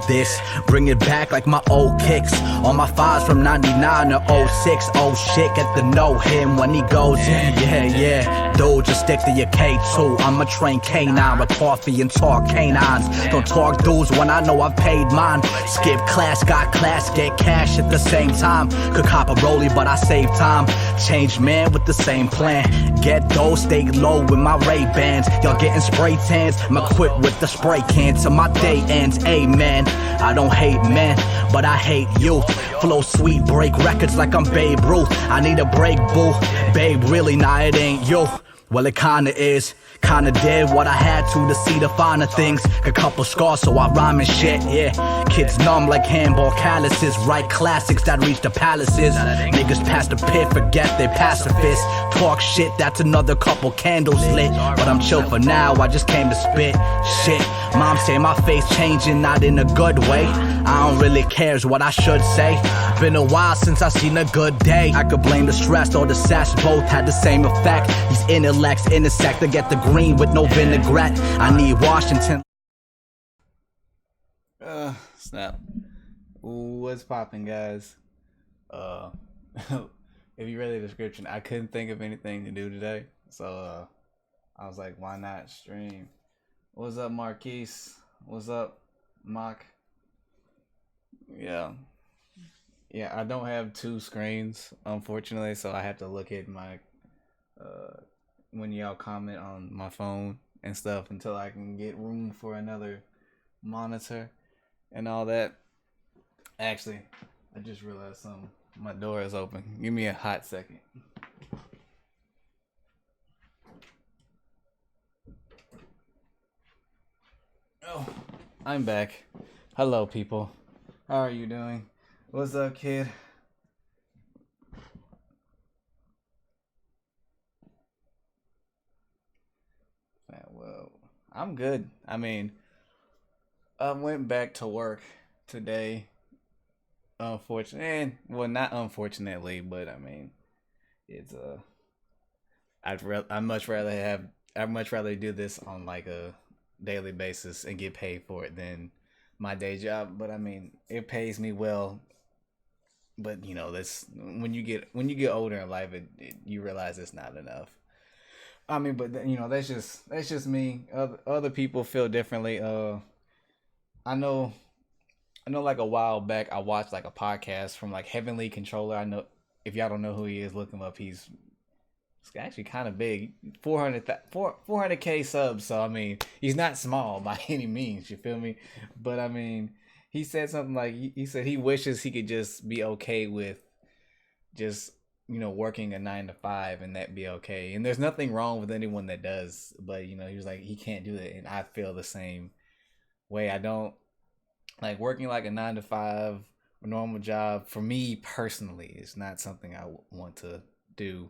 this. Bring it back like my old kicks. On my files from 99 to 06. Oh shit, get to know him when he goes in. Yeah. Dude, just stick to your K2. I'm a trained canine with coffee and talk canines. Don't talk dudes when I know I've paid mine. Skip class, got class, get cash at the same time. Could cop a rollie, but I save time. Change man with the same plan. Get those, stay low with my Ray-Bans. Y'all getting spray tans, I'm equipped with the spray can till my day ends. Amen. I don't hate men, but I hate youth. Flow sweet, break records like I'm Babe Ruth. I need a break, boo. Babe, really, nah, it ain't you. Well, it kinda is. Kinda did what I had to see the finer things. A couple scars, so I rhyme and shit, yeah. Kids numb like handball calluses. Write classics that reach the palaces. Niggas past the pit, forget they pacifists. Talk shit, that's another couple candles lit. But I'm chill for now, I just came to spit shit. Mom say my face changing, not in a good way. I don't really care is what I should say. Been a while since I seen a good day. I could blame the stress or the sass, both had the same effect. These intellects intersect to get the green with no vinaigrette. I need Washington. Snap. What's poppin', guys? If you read the description, I couldn't think of anything to do today, so I was like, why not stream? What's up, Marquise? What's up, Mock? Yeah, I don't have two screens, unfortunately, so I have to look at my when y'all comment on my phone and stuff until I can get room for another monitor and all that. Actually, I just realized something. My door is open. Give me a hot second. Oh, I'm back. Hello, people. How are you doing? What's up, kid? Well, I'm good. I mean, I went back to work today. Unfortunately, well, not unfortunately, but I mean, it's I'd much rather do this on like a daily basis and get paid for it than my day job. But I mean, it pays me well. But you know, that's when you get older in life, you realize it's not enough. I mean, but you know, that's just me. Other people feel differently. I know, like a while back, I watched like a podcast from like Heavenly Controller. I know if y'all don't know who he is, look him up. He's actually kind of big, 400K subs. So I mean, he's not small by any means. You feel me? But I mean, he said something like he said he wishes he could just be okay with just working a 9 to 5 and that be okay. And there's nothing wrong with anyone that does. But he was like he can't do that, and I feel the same way. I don't like working like a 9 to 5 normal job. For me personally, it's not something I want to do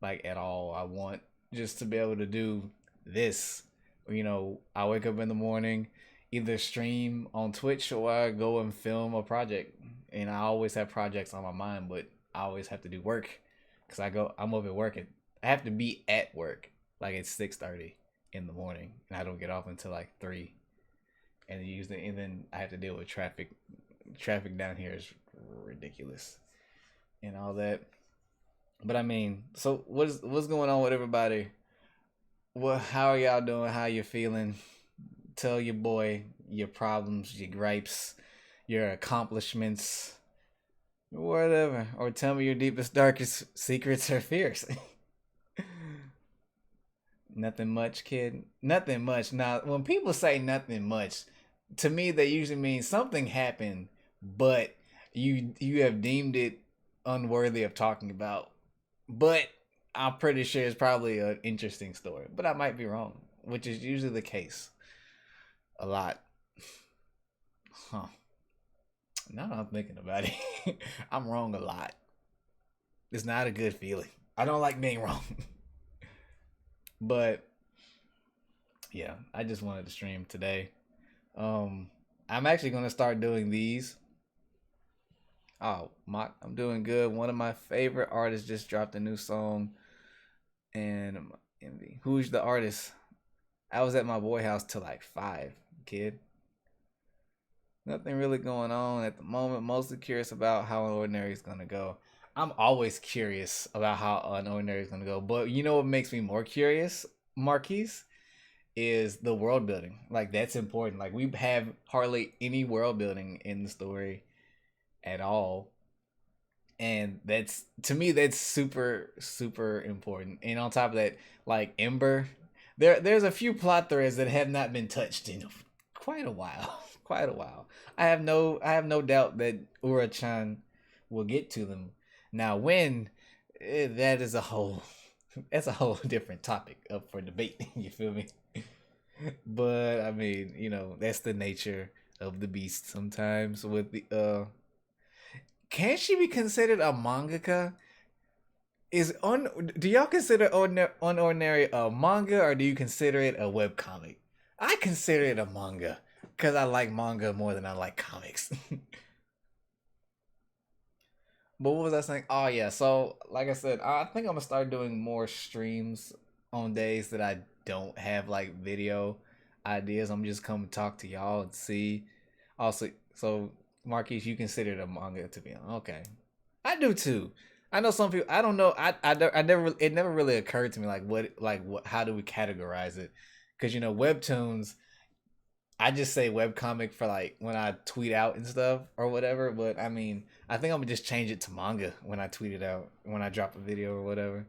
like at all. I want just to be able to do this. I wake up in the morning, either stream on Twitch or I go and film a project. And I always have projects on my mind, but I always have to do work because I'm over at work. I have to be at work like it's 6:30 in the morning, and I don't get off until like 3. And then I have to deal with traffic. Traffic down here is ridiculous, and all that. But I mean, so what's going on with everybody? How are y'all doing? How you feeling? Tell your boy your problems, your gripes, your accomplishments, whatever. Or tell me your deepest, darkest secrets or fears. Nothing much, kid. Nothing much. Now, when people say nothing much, to me they usually mean something happened, but you have deemed it unworthy of talking about. But I'm pretty sure it's probably an interesting story. But I might be wrong, which is usually the case. A lot. Huh. Now that I'm thinking about it, I'm wrong a lot. It's not a good feeling. I don't like being wrong. But yeah, I just wanted to stream today. I'm actually gonna start doing these. Oh, I'm doing good. One of my favorite artists just dropped a new song, and envy. Who's the artist? I was at my boy house till like 5, kid. Nothing really going on at the moment. Mostly curious about how Unordinary is gonna go. I'm always curious about how Unordinary is gonna go. But you know what makes me more curious, Marquise, is the world building. Like that's important. Like we have hardly any world building in the story at all. And that's to me that's super super important. And on top of that, like Ember, there's a few plot threads that have not been touched in quite a while. Quite a while. I have no doubt that Ura-chan will get to them. Now when that is a whole that's a whole different topic up for debate. You feel me? But I mean, that's the nature of the beast sometimes with the can she be considered a mangaka? Do y'all consider Unordinary a manga or do you consider it a web comic? I consider it a manga because I like manga more than I like comics. But what was I saying? Oh yeah, so like I said, I think I'm gonna start doing more streams on days that I don't have like video ideas. I'm just come talk to y'all and see. Also, so Marquise, you consider it a manga to be on? Okay, I do too. I know some people. I don't know. I never. It never really occurred to me what how do we categorize it? Because webtoons. I just say webcomic for like when I tweet out and stuff or whatever. But I mean, I think I'm gonna just change it to manga when I tweet it out when I drop a video or whatever.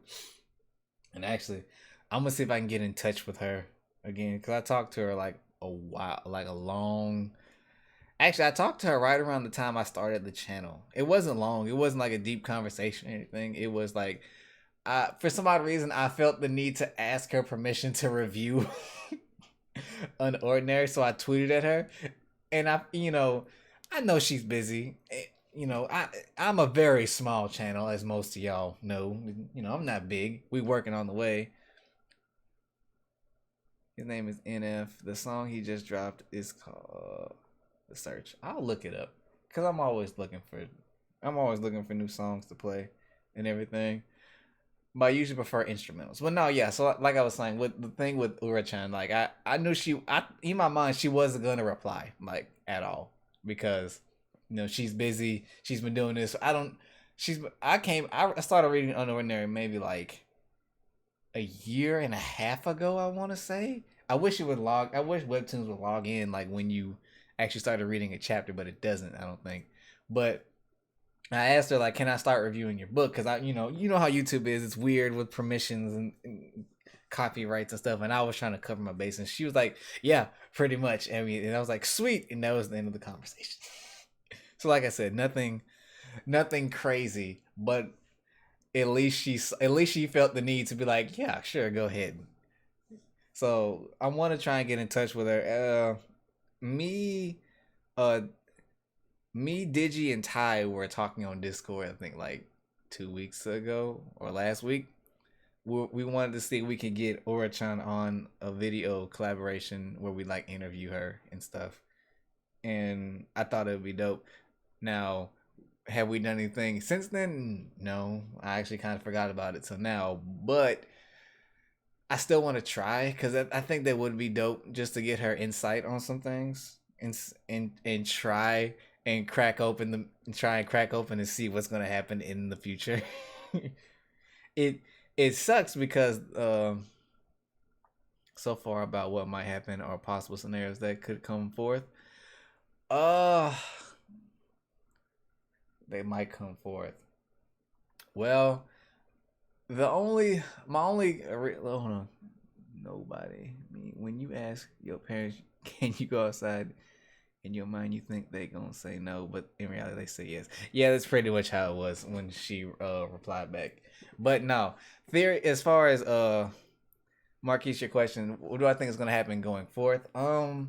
And actually, I'm gonna see if I can get in touch with her again because I talked to her like a while, like a long. Actually, I talked to her right around the time I started the channel. It wasn't long. It wasn't like a deep conversation or anything. It was like, for some odd reason, I felt the need to ask her permission to review Unordinary, so I tweeted at her, and I know she's busy. I'm a very small channel, as most of y'all know. I'm not big. We working on the way. His name is NF. The song he just dropped is called The Search. I'll look it up because I'm always looking for new songs to play and everything. But I usually prefer instrumentals. But no, yeah. So like I was saying, with the thing with Ura-chan, like I knew in my mind she wasn't gonna reply like at all because she's busy. She's been doing this. I started reading Unordinary maybe like a year and a half ago. I want to say. I wish Webtoons would log in like when you actually started reading a chapter, but it doesn't. I don't think. But I asked her like, "Can I start reviewing your book?" Because you know how YouTube is. It's weird with permissions and copyrights and stuff. And I was trying to cover my base, and she was like, "Yeah, pretty much." I mean, and I was like, "Sweet," and that was the end of the conversation. So, like I said, nothing crazy, but at least she felt the need to be like, "Yeah, sure, go ahead." So I want to try and get in touch with her. Me, uh, Digi, and Ty were talking on Discord, I think like 2 weeks ago or last week. We wanted to see if we could get Ura-chan on a video collaboration where we like interview her and stuff. And I thought it would be dope. Now, have we done anything since then? No, I actually kind of forgot about it till now. But I still want to try because I think that would be dope just to get her insight on some things and try and try and crack open and see what's gonna happen in the future. it sucks because so far about what might happen or possible scenarios that could come forth. They might come forth. Well, my only hold on. Nobody. I mean, when you ask your parents, can you go outside? In your mind, you think they gonna say no, but in reality, they say yes. Yeah, that's pretty much how it was when she replied back. But no, theory as far as Marquise, your question, what do I think is gonna happen going forth? Right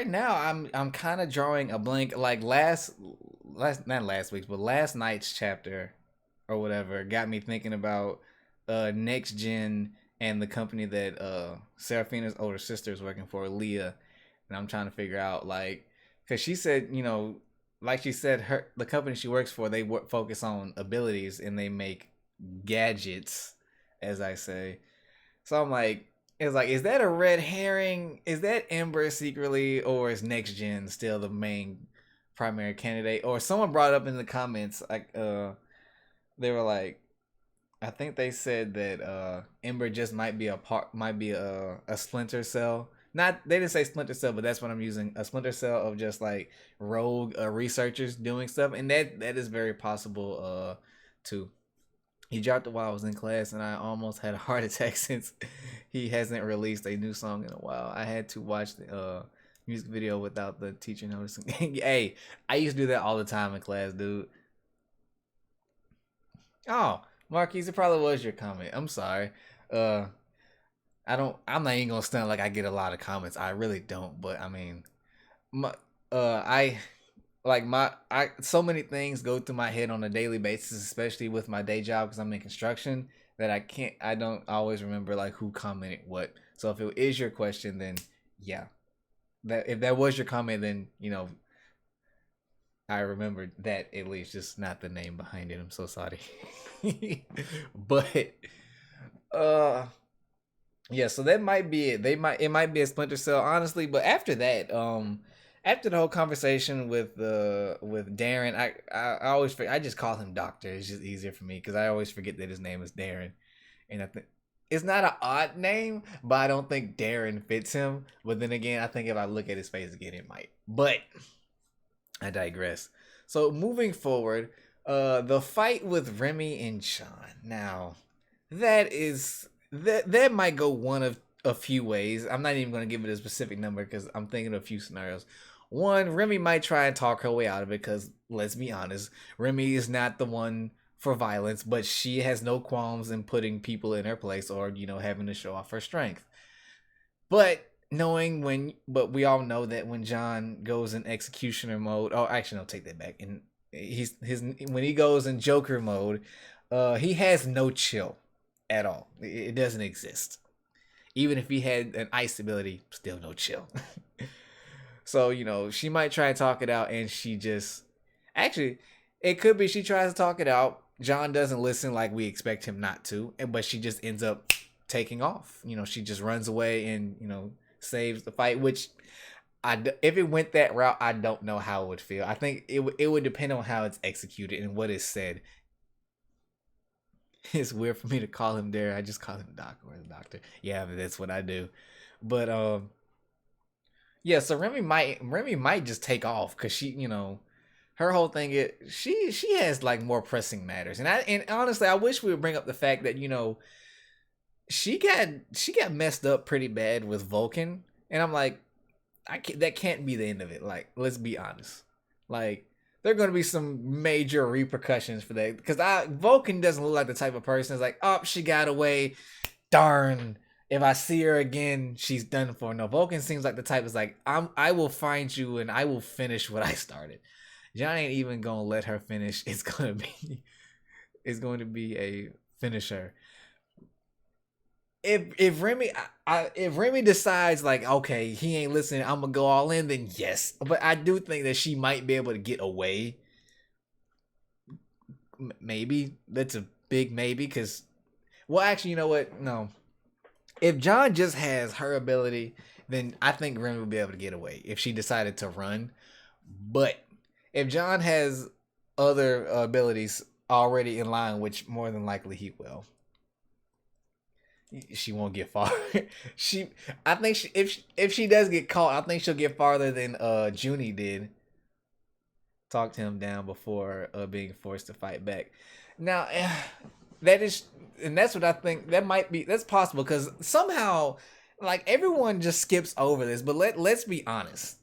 now I'm kind of drawing a blank. Like last not last week's, but last night's chapter or whatever got me thinking about next gen and the company that Seraphina's older sister is working for, Leah. And I'm trying to figure out like, cause she said, like she said, the company she works for, they focus on abilities and they make gadgets, as I say. So I'm like, It's like, is that a red herring? Is that Ember secretly, or is Next Gen still the main primary candidate? Or someone brought up in the comments, like, they were like, I think they said that Ember just might be a Splinter Cell. Not, they didn't say Splinter Cell, but that's what I'm using, a Splinter Cell of just like rogue researchers doing stuff, and that is very possible too. He dropped it while I was in class, and I almost had a heart attack since he hasn't released a new song in a while. I had to watch the music video without the teacher noticing. Hey, I used to do that all the time in class, dude. Oh, Marquise, it probably was your comment. I'm sorry. I'm not even gonna stunt like I get a lot of comments. I really don't, but I mean, my I like I so many things go through my head on a daily basis, especially with my day job because I'm in construction, that I don't always remember like who commented what. So if it is your question, then yeah, that if that was your comment, then I remembered that at least, just not the name behind it. I'm so sorry. But uh yeah, so that might be it. It might be a Splinter Cell, honestly. But after that, after the whole conversation with Darren, I always I just call him Doctor. It's just easier for me because I always forget that his name is Darren, and I think it's not an odd name, but I don't think Darren fits him. But then again, I think if I look at his face again, it might. But I digress. So moving forward, the fight with Remy and Sean. Now, that might go one of a few ways. I'm not even going to give it a specific number because I'm thinking of a few scenarios. One, Remy might try and talk her way out of it because, let's be honest, Remy is not the one for violence, but she has no qualms in putting people in her place or, having to show off her strength. But but we all know that when John goes in executioner mode, oh, actually, no, take that back. And when he goes in Joker mode, he has no chill at all. It doesn't exist. Even if he had an ice ability, still no chill. So, she might try and talk it out, and she just... Actually, it could be she tries to talk it out. John doesn't listen like we expect him not to, but she just ends up taking off. She just runs away and, saves the fight, which... if it went that route, I don't know how it would feel. I think it would depend on how it's executed and what is said. It's weird for me to call him there. I just call him Doc or the Doctor. Yeah, but that's what I do. But yeah. So Remy might just take off because she, her whole thing is she has like more pressing matters. And honestly, I wish we would bring up the fact that she got messed up pretty bad with Vulcan, and I'm like, that can't be the end of it. Like, let's be honest. Like, there are going to be some major repercussions for that. Because Vulcan doesn't look like the type of person that's like, oh, she got away. Darn. If I see her again, she's done for. No, Vulcan seems like the type that's like, I will find you and I will finish what I started. John ain't even going to let her finish. It's going to be a finisher. If Remy decides like, okay, he ain't listening, I'm gonna go all in, then yes. But I do think that she might be able to get away. Maybe that's a big maybe, because, well, actually, you know what? No, if John just has her ability, then I think Remy would be able to get away if she decided to run. But if John has other abilities already in line, which more than likely he will, she won't get far. I think if she does get caught, I think she'll get farther than Junie did. Talked him down before being forced to fight back. Now, that's what I think. That's possible because somehow, like, everyone just skips over this. But let's be honest.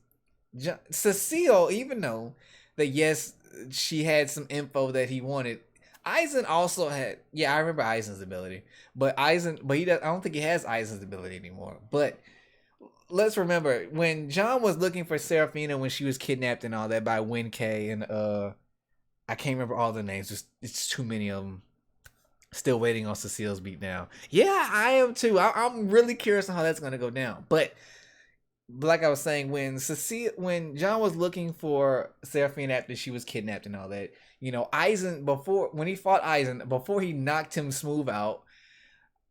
Cecile, even though that yes, she had some info that he wanted, Aizen also had, I remember Aizen's ability, but I don't think he has Aizen's ability anymore. But let's remember when John was looking for Seraphina when she was kidnapped and all that by Win-K and I can't remember all the names. It's too many of them. Still waiting on Cecile's beatdown. Yeah, I am too. I'm really curious on how that's gonna go down. But like I was saying, when John was looking for Seraphina after she was kidnapped and all that, Aizen, when he fought Aizen, before he knocked him smooth out,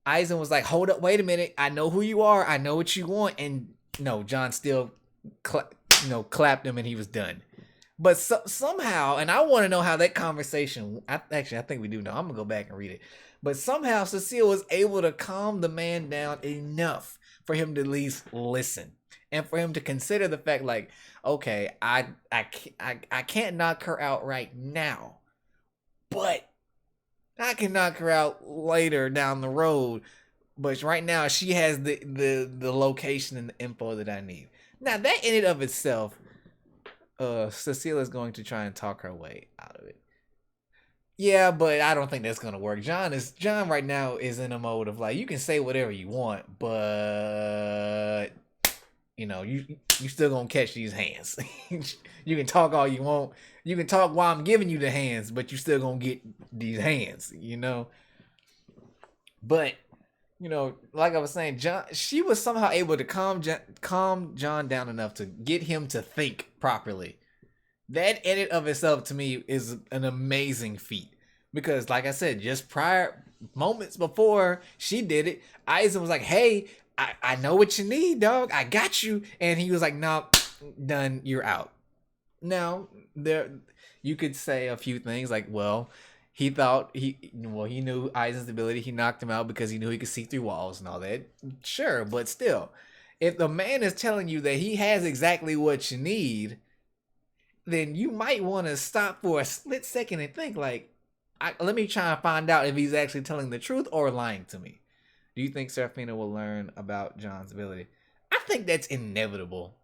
Aizen was like, hold up, wait a minute. I know who you are. I know what you want. And no, John still, clapped him and he was done. But somehow, and I want to know how that conversation, I think we do know. I'm going to go back and read it. But somehow Cecile was able to calm the man down enough for him to at least listen. And for him to consider the fact, like, okay, I can't knock her out right now. But I can knock her out later down the road. But right now, she has the location and the info that I need. Now, that in and of itself, Cecile is going to try and talk her way out of it. Yeah, but I don't think that's gonna work. John right now is in a mode of like, you can say whatever you want, but you still gonna catch these hands. You can talk all you want. You can talk while I'm giving you the hands, but you still gonna get these hands. But like I was saying, she was somehow able to calm John down enough to get him to think properly. That in and of itself to me is an amazing feat. Because like I said, just moments before she did it, Aizen was like, hey, I know what you need, dog. I got you. And he was like, no, done, you're out. Now, you could say a few things like, well, he knew Aizen's ability. He knocked him out because he knew he could see through walls and all that. Sure, but still, if the man is telling you that he has exactly what you need, then you might want to stop for a split second and think like, let me try and find out if he's actually telling the truth or lying to me. Do you think Seraphina will learn about John's ability? I think that's inevitable.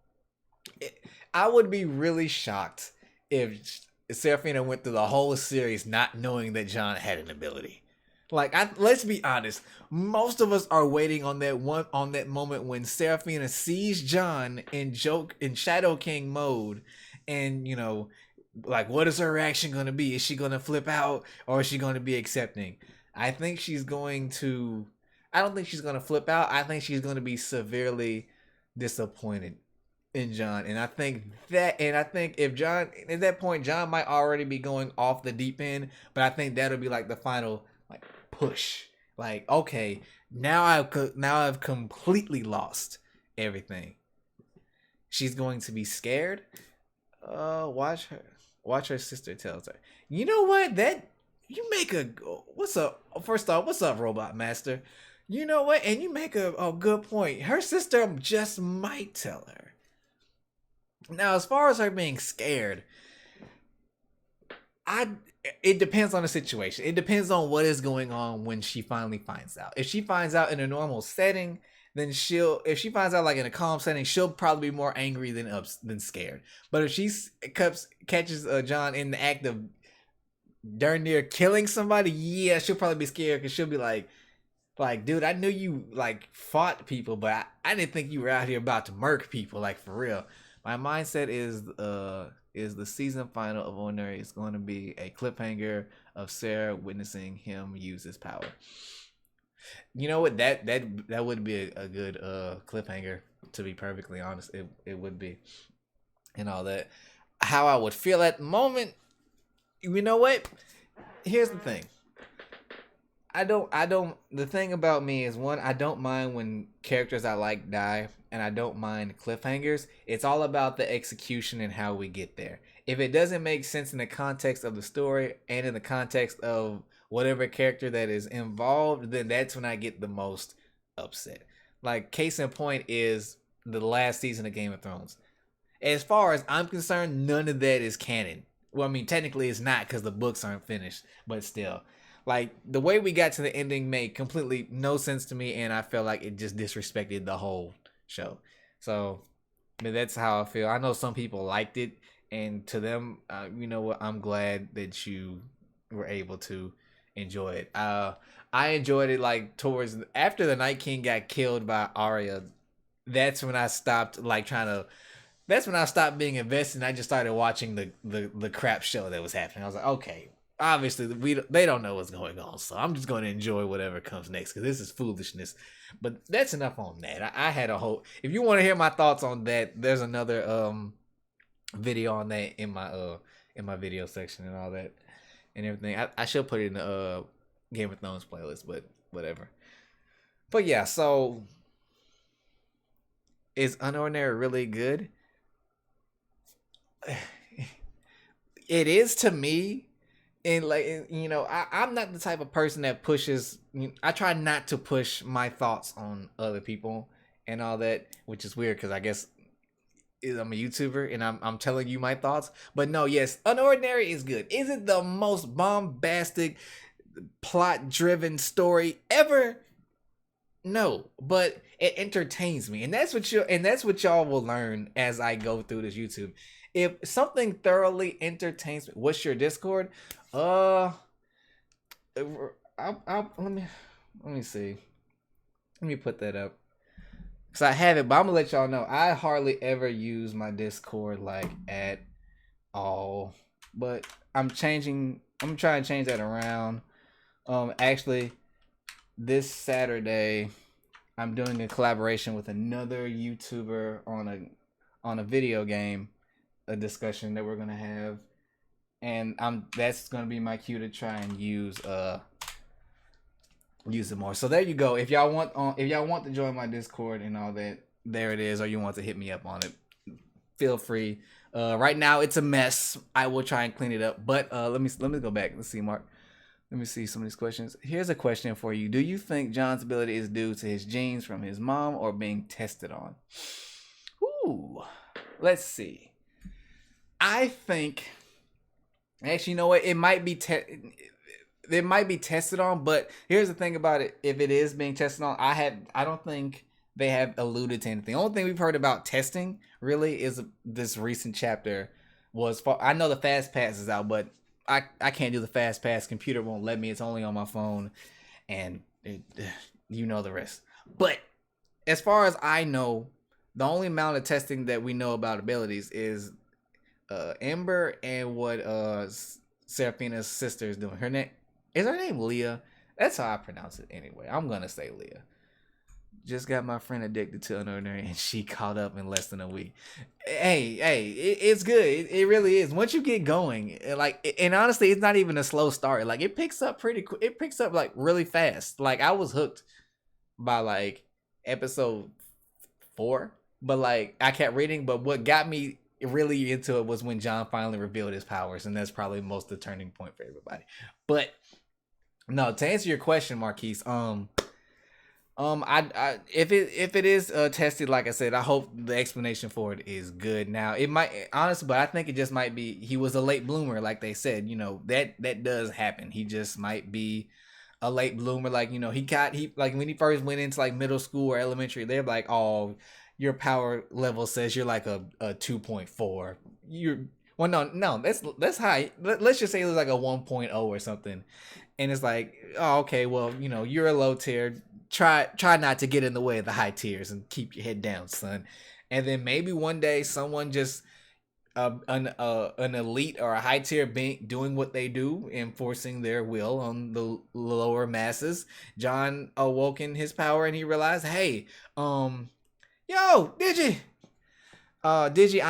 I would be really shocked if Seraphina went through the whole series not knowing that John had an ability. Like, let's be honest. Most of us are waiting on that moment when Seraphina sees John in Shadow King mode, and like, what is her reaction going to be? Is she going to flip out, or is she going to be accepting? I think she's going to. I don't think she's going to flip out. I think she's going to be severely disappointed in John, and I think if John at that point, John might already be going off the deep end, but I think that'll be like the final like push. Like, okay, now I've completely lost everything. She's going to be scared. Watch her sister tells her. You know what? What's up? First off, what's up, Robot Master? You know what? And you make a good point. Her sister just might tell her. Now, as far as her being scared, it depends on the situation. It depends on what is going on when she finally finds out. If she finds out in a normal setting, then if she finds out like in a calm setting, she'll probably be more angry than scared. But if she catches John in the act of darn near killing somebody, yeah, she'll probably be scared because she'll be like, dude, I knew you like fought people, but I didn't think you were out here about to murk people, like for real. My mindset is the season final of Ordinary is going to be a cliffhanger of Sarah witnessing him use his power. You know what? That would be a good cliffhanger, to be perfectly honest. It would be. And all that. How I would feel at the moment, you know what? Here's the thing. The thing about me is, one, I don't mind when characters I like die, and I don't mind cliffhangers. It's all about the execution and how we get there. If it doesn't make sense in the context of the story and in the context of whatever character that is involved, then that's when I get the most upset. Like, case in point is the last season of Game of Thrones. As far as I'm concerned, none of that is canon. Well, I mean, technically it's not because the books aren't finished, but still. Like, the way we got to the ending made completely no sense to me, and I felt like it just disrespected the whole show. So, I mean, that's how I feel. I know some people liked it, and to them, you know what, I'm glad that you were able to enjoy it. I enjoyed it like towards after the Night King got killed by Arya. That's when I stopped that's when I stopped being invested, and I just started watching the crap show that was happening. I was like, okay, obviously they don't know what's going on, so I'm just going to enjoy whatever comes next because this is foolishness. But that's enough on that. I had a whole. If you want to hear my thoughts on that, there's another video on that in my video section and all that and everything. I should put it in the Game of Thrones playlist, but whatever. But yeah, so is Unordinary really good? It is to me. And like, you know, I'm not the type of person that pushes. I try not to push my thoughts on other people and all that, which is weird because I guess I'm a YouTuber and I'm telling you my thoughts. But no, yes, Unordinary is good. Is it the most bombastic, plot-driven story ever? No, but it entertains me, and that's what y'all will learn as I go through this YouTube. If something thoroughly entertains me, what's your Discord? Uh, let me see. Let me put that up. Cause I have it, but I'm gonna let y'all know I hardly ever use my Discord like at all. But I'm trying to change that around. Actually, this Saturday, I'm doing a collaboration with another YouTuber on a video game, a discussion that we're gonna have, and that's gonna be my cue to try and use it more. So there you go. If y'all want to join my Discord and all that, there it is. Or you want to hit me up on it, feel free. Right now it's a mess. I will try and clean it up. But let me go back. Let's see, Mark. Let me see some of these questions. Here's a question for you. Do you think John's ability is due to his genes from his mom or being tested on? Ooh, let's see. I think, actually, you know what? It might be tested on, but here's the thing about it. If it is being tested on, I don't think they have alluded to anything. The only thing we've heard about testing really is this recent chapter I know the fast pass is out, but I can't do the fast pass. Computer won't let me. It's only on my phone, and you know the rest. But as far as I know, the only amount of testing that we know about abilities is Ember and what Seraphina's sister is doing. Her name Leah. That's how I pronounce it anyway. I'm gonna say Leah. Just got my friend addicted to Unordinary, and she caught up in less than a week. Hey, it's good. It really is. Once you get going, and honestly, it's not even a slow start. Like, it picks up pretty quick. It picks up like really fast. Like, I was hooked by like episode 4, but like I kept reading. But what got me really into it was when John finally revealed his powers, and that's probably most the turning point for everybody. But no, to answer your question, Marquise, if it is tested, like I said, I hope the explanation for it is good. Now, it might, honestly, but I think it just might be he was a late bloomer, like they said. You know, that does happen. He just might be a late bloomer. Like, you know, he like when he first went into like middle school or elementary, they're like, oh, your power level says you're like a 2.4. No, that's high. Let's just say it was like a 1.0 or something. And it's like, oh, okay, well, you know, you're a low tier. Try not to get in the way of the high tiers and keep your head down, son. And then maybe one day someone just an elite or a high tier being doing what they do, enforcing their will on the lower masses. John awoke in his power and he realized, hey, yo, Digi, Digi,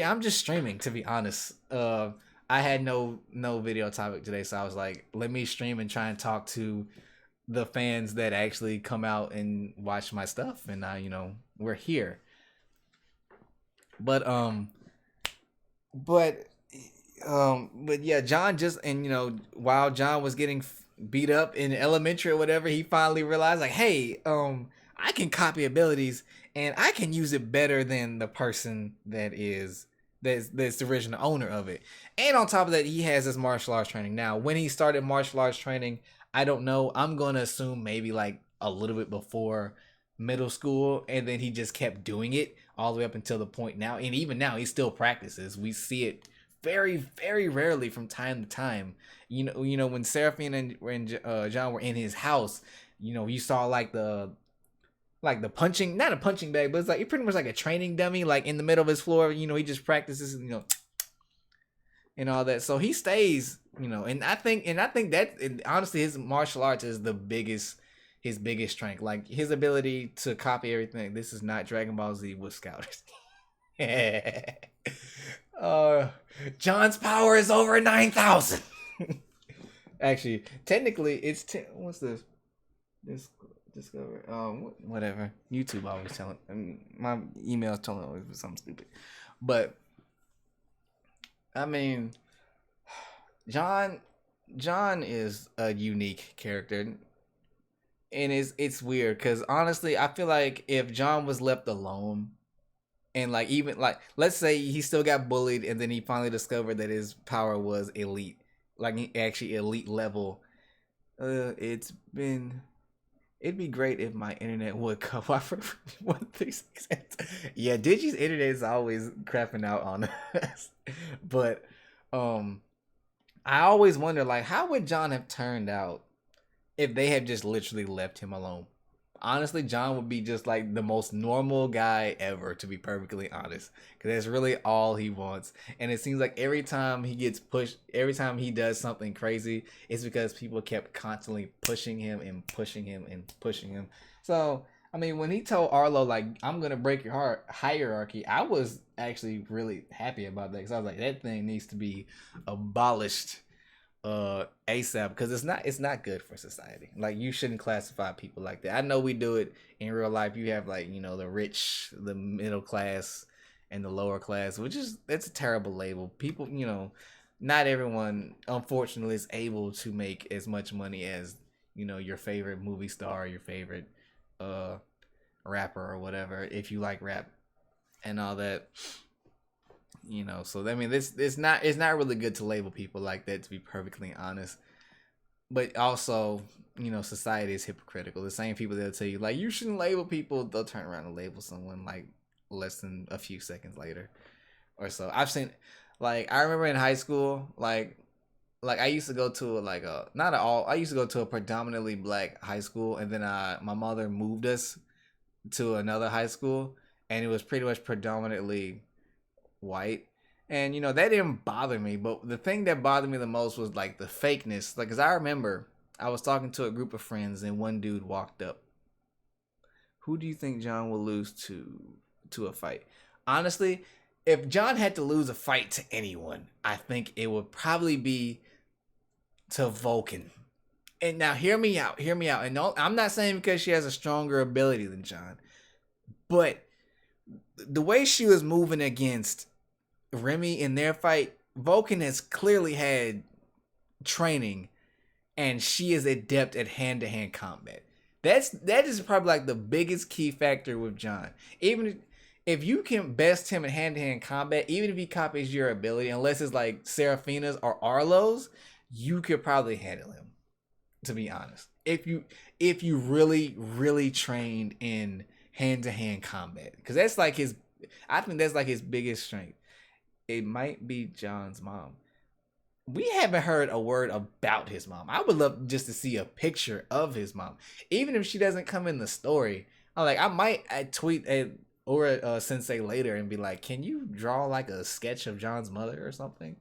I'm just streaming, to be honest. I had no video topic today, so I was like, let me stream and try and talk to the fans that actually come out and watch my stuff, and you know, we're here. But yeah, John just, and you know, while John was getting beat up in elementary or whatever, he finally realized, like, hey, I can copy abilities and I can use it better than the person that's the original owner of it. And on top of that, he has his martial arts training. Now, when he started martial arts training, I don't know. I'm going to assume maybe like a little bit before middle school, and then he just kept doing it all the way up until the point now. And even now, he still practices. We see it very, very rarely from time to time. You know, when Seraphine and John were in his house, you know, you saw like the punching, not a punching bag, but it's like, it's pretty much like a training dummy, like in the middle of his floor. You know, he just practices, you know, and all that. So he stays, you know, and I think that, honestly, his martial arts is his biggest strength. Like, his ability to copy everything. This is not Dragon Ball Z with Scouters. John's power is over 9,000. Actually, technically, it's what's this? Discover. Whatever. YouTube always telling. My emails telling always something stupid, but I mean, John. John is a unique character, and it's weird because honestly, I feel like if John was left alone, and like even like let's say he still got bullied, and then he finally discovered that his power was elite, like actually elite level. It's been. It'd be great if my internet would come off for 136. Yeah, Digi's internet is always crapping out on us. But I always wonder like how would John have turned out if they had just literally left him alone? Honestly, John would be just like the most normal guy ever, to be perfectly honest, because that's really all he wants. And it seems like every time he gets pushed, every time he does something crazy, it's because people kept constantly pushing him and pushing him and pushing him. So, I mean, when he told Arlo, like, I'm going to break your heart hierarchy, I was actually really happy about that, because I was like, that thing needs to be abolished ASAP, because it's not good for society. Like, you shouldn't classify people like that. I know we do it in real life. You have like, you know, the rich, the middle class, and the lower class, which is that's a terrible label. People, you know, not everyone unfortunately is able to make as much money as, you know, your favorite movie star, your favorite rapper or whatever, if you like rap and all that. You know, so I mean, this it's not really good to label people like that, to be perfectly honest. But also, you know, society is hypocritical. The same people that'll tell you like you shouldn't label people, they'll turn around and label someone like less than a few seconds later or so. I've seen, like, I remember in high school, like I used to go to like a not at all. I used to go to a predominantly black high school, and then my mother moved us to another high school, and it was pretty much predominantly white. And you know that didn't bother me, but the thing that bothered me the most was like the fakeness. Like, cause I remember I was talking to a group of friends, and one dude walked up. Who do you think John will lose to a fight? Honestly, if John had to lose a fight to anyone, I think it would probably be to Vulcan. And now hear me out. And no, I'm not saying because she has a stronger ability than John, but the way she was moving against Remy in their fight, Vulcan has clearly had training, and she is adept at hand-to-hand combat. That is probably like the biggest key factor with John. Even if you can best him in hand-to-hand combat, even if he copies your ability, unless it's like Seraphina's or Arlo's, you could probably handle him, to be honest. If you really trained in hand-to-hand combat, because that's like I think that's like his biggest strength. It might be John's mom. We haven't heard a word about his mom. I would love just to see a picture of his mom, even if she doesn't come in the story. I might tweet a Sensei later and be like, "Can you draw like a sketch of John's mother or something?"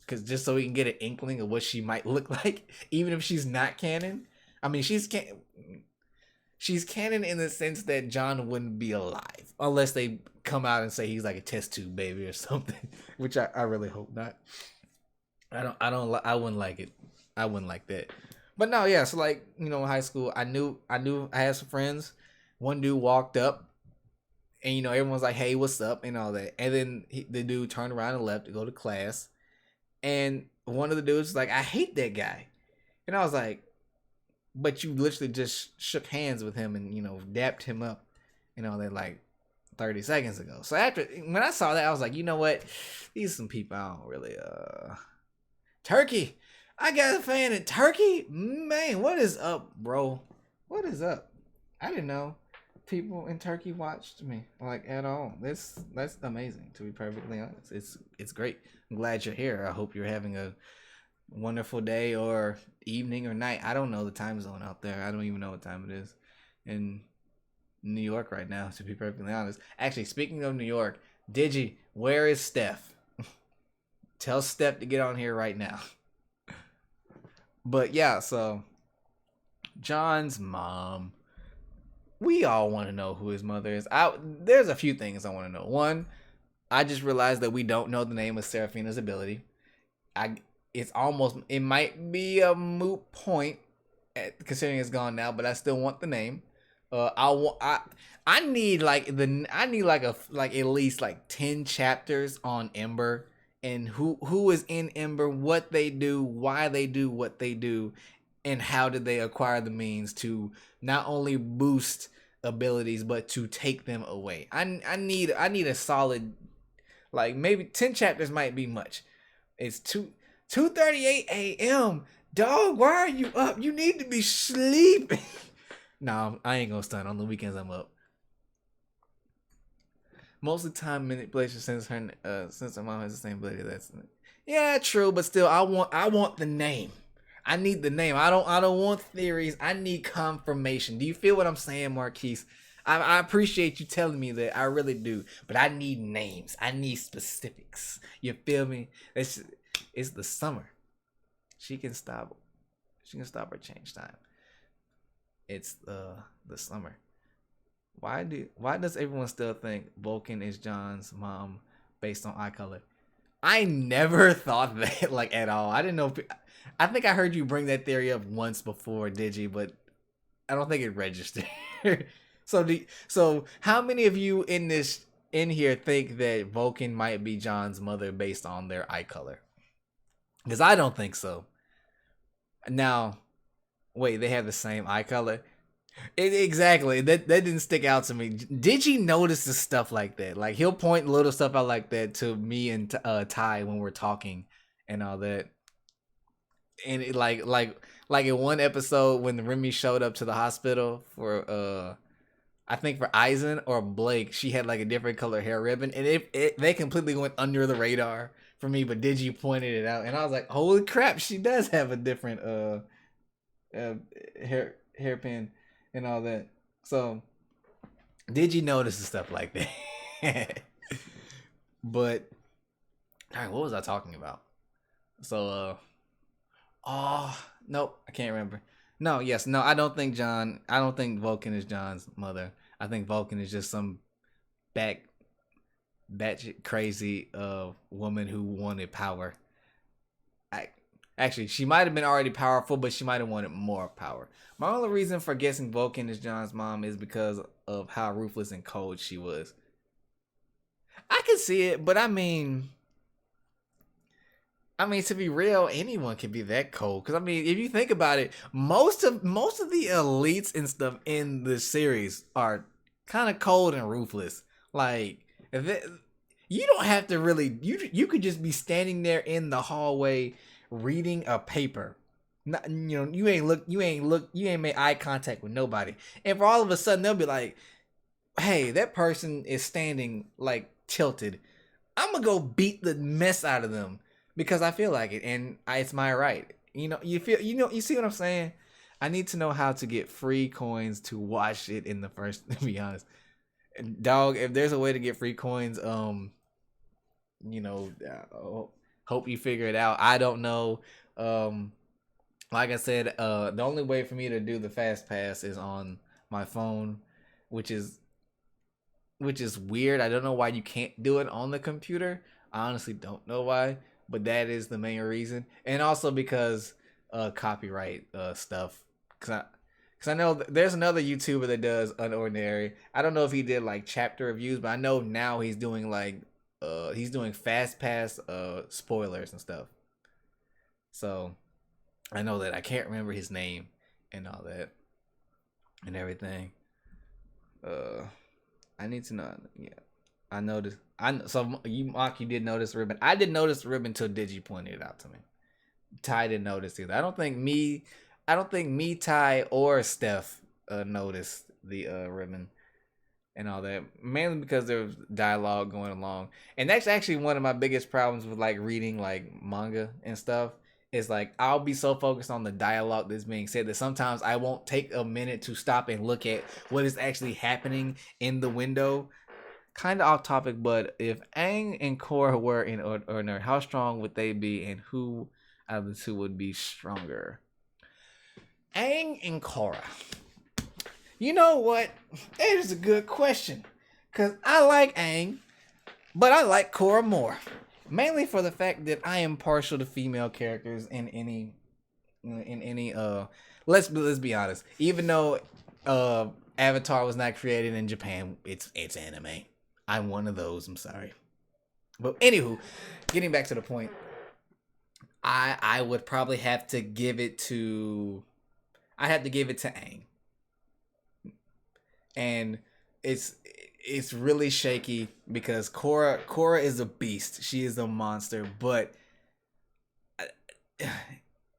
Because just so we can get an inkling of what she might look like, even if she's not canon. I mean, she's canon in the sense that John wouldn't be alive unless they come out and say he's like a test tube baby or something, which I really hope not. I wouldn't like it. I wouldn't like that. But no, yeah. So like, you know, in high school, I knew I had some friends. One dude walked up, and you know, everyone's like, "Hey, what's up?" and all that. And then the dude turned around and left to go to class. And one of the dudes was like, "I hate that guy," and I was like, "But you literally just shook hands with him and, you know, dapped him up, you know, that like 30 seconds ago." So when I saw that, I was like, you know what? These are some people I don't really Turkey. I got a fan in Turkey? Man, what is up, bro? What is up? I didn't know people in Turkey watched me like at all. That's amazing, to be perfectly honest. It's great. I'm glad you're here. I hope you're having a wonderful day or evening or night. I don't know the time zone out there. I don't even know what time it is in New York right now, to be perfectly honest. Actually, speaking of New York, Digi, where is Steph? Tell Steph to get on here right now. But yeah, so John's mom. We all want to know who his mother is. There's a few things I want to know. One, I just realized that we don't know the name of Seraphina's ability. It might be a moot point considering it's gone now, but I still want the name. I need like at least like 10 chapters on Ember and who is in Ember, what they do, why they do what they do, and how did they acquire the means to not only boost abilities but to take them away. I need a solid, like, maybe 10 chapters might be much. It's 2:38 a.m. Dog, why are you up? You need to be sleeping. No, I ain't gonna stunt. On the weekends I'm up. Most of the time manipulation since her mom has the same ability. That's, yeah, true, but still I want the name. I need the name. I don't want theories. I need confirmation. Do you feel what I'm saying, Marquise? I appreciate you telling me that. I really do. But I need names. I need specifics. You feel me? It's the summer. She can stop her change time. It's the summer. Why does everyone still think Vulcan is John's mom based on eye color? I never thought that, like, at all. I didn't know. I think I heard you bring that theory up once before, Digi, but I don't think it registered. So how many of you in here think that Vulcan might be John's mother based on their eye color? Because I don't think so. Now, wait, they have the same eye color? Exactly. That didn't stick out to me. Did you notice the stuff like that? Like, he'll point little stuff out like that to me and Ty when we're talking and all that. And it, like in one episode when Remy showed up to the hospital for I think for Eisen or Blake, she had like a different color hair ribbon, and they completely went under the radar for me. But Digi pointed it out, and I was like, "Holy crap, she does have a different hairpin and all that." So, did you notice the stuff like that? But all right, what was I talking about? So, nope, I can't remember. No, I don't think Vulcan is John's mother. I think Vulcan is just some batshit crazy woman who wanted power. Actually, she might have been already powerful, but she might have wanted more power. My only reason for guessing Vulcan is John's mom is because of how ruthless and cold she was. I can see it, but I mean, to be real, anyone can be that cold. Because, I mean, if you think about it, most of the elites and stuff in the series are kind of cold and ruthless. Like, you don't have to really... You could just be standing there in the hallway reading a paper. Not, you ain't made eye contact with nobody. And for all of a sudden, they'll be like, hey, that person is standing, like, tilted. I'm going to go beat the mess out of them. Because I feel like it, and it's my right. You see what I'm saying? I need to know how to get free coins to watch it in the first, to be honest. Dog, if there's a way to get free coins, hope you figure it out. I don't know. Like I said, the only way for me to do the fast pass is on my phone, which is weird. I don't know why you can't do it on the computer. I honestly don't know why. But that is the main reason, and also because copyright stuff. Cause I know there's another YouTuber that does Unordinary. I don't know if he did like chapter reviews, but I know now he's doing like fast pass spoilers and stuff. So I know that. I can't remember his name and all that and everything. I need to know. Yeah. I noticed. You did notice the ribbon. I didn't notice the ribbon until Digi pointed it out to me. Ty didn't notice either. I don't think me, Ty, or Steph noticed the ribbon and all that. Mainly because there was dialogue going along, and that's actually one of my biggest problems with like reading like manga and stuff. Is like I'll be so focused on the dialogue that's being said that sometimes I won't take a minute to stop and look at what is actually happening in the window. Kind of off topic, but if Aang and Korra were in Ordinary, how strong would they be, and who out of the two would be stronger? Aang and Korra. You know what? That is a good question. Because I like Aang, but I like Korra more. Mainly for the fact that I am partial to female characters in any in any let's be honest. Even though Avatar was not created in Japan, it's anime. I'm one of those. I'm sorry. But anywho, getting back to the point, I would probably have to give it to Aang. And it's really shaky because Korra is a beast. She is a monster, but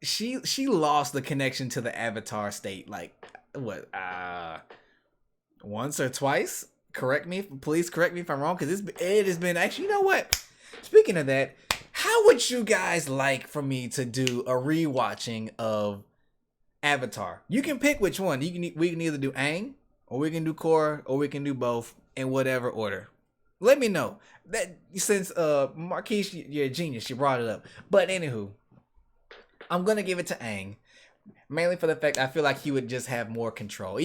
she lost the connection to the Avatar state like what once or twice. Please correct me if I'm wrong, because it has been actually, you know what? Speaking of that, how would you guys like for me to do a rewatching of Avatar? You can pick which one. We can either do Aang, or we can do Korra, or we can do both in whatever order. Let me know. That since Marquise, you're a genius, you brought it up. But anywho, I'm gonna give it to Aang, mainly for the fact I feel like he would just have more control.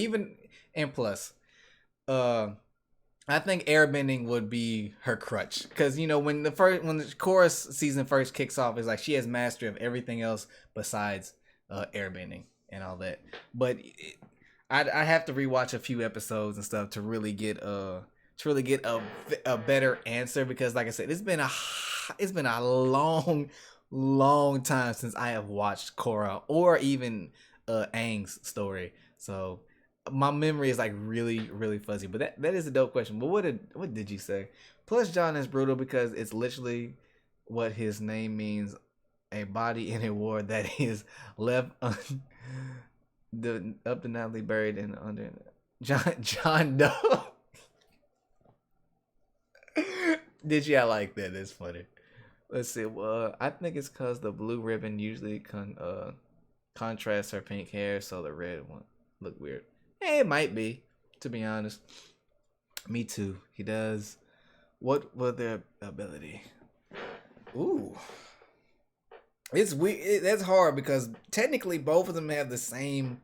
And plus, I think airbending would be her crutch, because when the Korra's season first kicks off, it's like she has mastery of everything else besides airbending and all that. But I have to rewatch a few episodes and stuff to really get a better answer, because like I said, it's been a long time since I have watched Korra or even Aang's story. So my memory is like really, really fuzzy. But that is a dope question. But what did you say? Plus, John is brutal because it's literally what his name means: a body in a war that is left undeniably buried in under John Doe. Did you? I like that. That's funny. Let's see. Well, I think it's because the blue ribbon usually contrasts her pink hair, so the red one look weird. It might be, to be honest. Me too. He does. What was their ability? Ooh. It's weird. That's hard because technically both of them have the same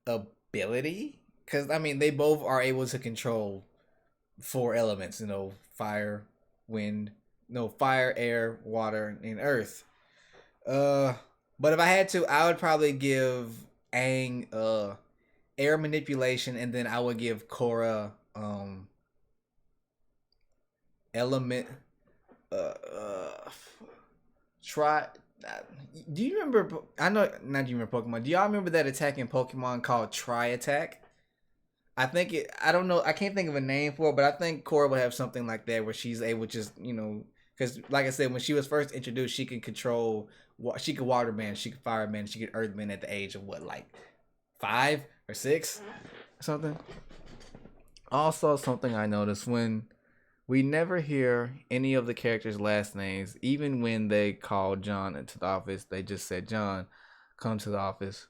ability. Because, I mean, they both are able to control 4 elements. Fire, wind. No, fire, air, water, and earth. But if I had to, I would probably give Aang air manipulation, and then I would give Korra element. Try. Do you remember? I know not. Do you remember Pokemon? Do y'all remember that attack in Pokemon called Tri Attack? I think it. I don't know. I can't think of a name for it, but I think Korra would have something like that where she's able to just because like I said, when she was first introduced, she can control. She could water bend, she could fire bend, she could earth bend at the age of what, like 5 or 6 or something. Also, something I noticed, when we never hear any of the characters' last names, even when they called John into the office, they just said, "John, come to the office,"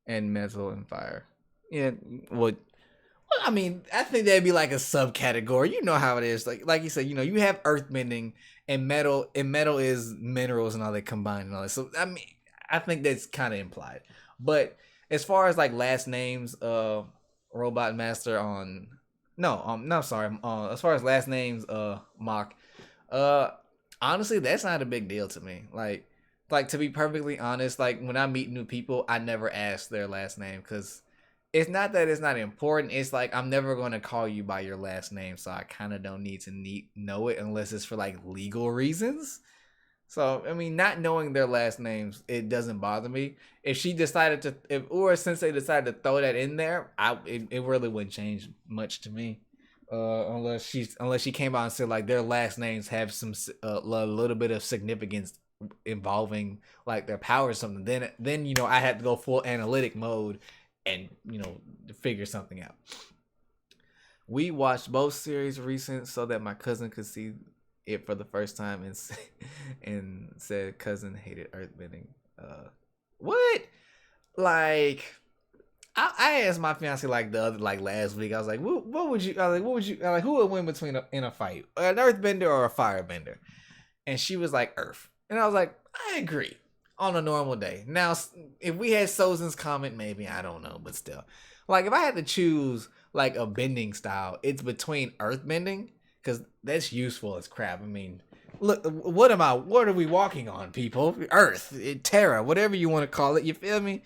and metal and fire. Yeah, well, I mean, I think that'd be like a subcategory. You know how it is. Like you said, you have earth bending and metal is minerals and all that combined and all that. So I mean, I think that's kind of implied. But as far as like last names, Robot Master on as far as last names, Mach, honestly, that's not a big deal to me. Like to be perfectly honest, like when I meet new people, I never ask their last name because it's not that it's not important. It's like I'm never going to call you by your last name, so I kind of don't need to know it unless it's for like legal reasons. So I mean, not knowing their last names, it doesn't bother me. If she decided to, since they decided to throw that in there, it really wouldn't change much to me. Unless she came out and said like their last names have some a little bit of significance involving like their power or something. Then I had to go full analytic mode and figure something out. We watched both series recent so that my cousin could see it for the first time and said cousin hated earthbending. What? Like I asked my fiance like last week. I was like, what would you? Who would win in a fight, an earthbender or a firebender? And she was like earth, and I was like, I agree. On a normal day. Now, if we had Sozin's comment, maybe, I don't know, but still. Like, if I had to choose, like, a bending style, it's between earth bending, because that's useful as crap. I mean, look, what am I? What are we walking on, people? Earth, Terra, whatever you want to call it. You feel me?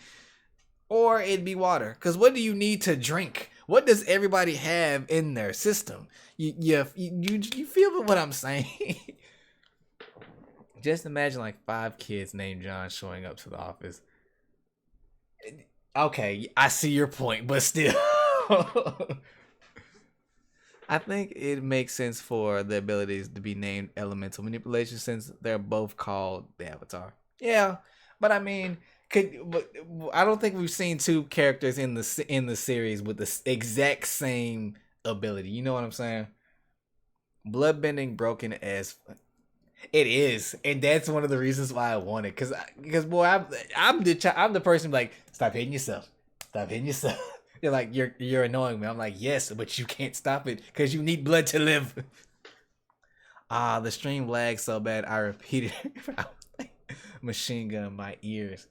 Or it'd be water. Because what do you need to drink? What does everybody have in their system? You feel what I'm saying? Just imagine like 5 kids named John showing up to the office. Okay, I see your point, but still. I think it makes sense for the abilities to be named elemental manipulation since they're both called the Avatar. Yeah, but I mean, but I don't think we've seen 2 characters in the series with the exact same ability. You know what I'm saying? Bloodbending broken as it is, and that's one of the reasons why I want it. Cause boy, I'm the person like, stop hitting yourself, stop hitting yourself. You're like, you're annoying me. I'm like, yes, but you can't stop it because you need blood to live. The stream lagged so bad I repeated machine gun in my ears.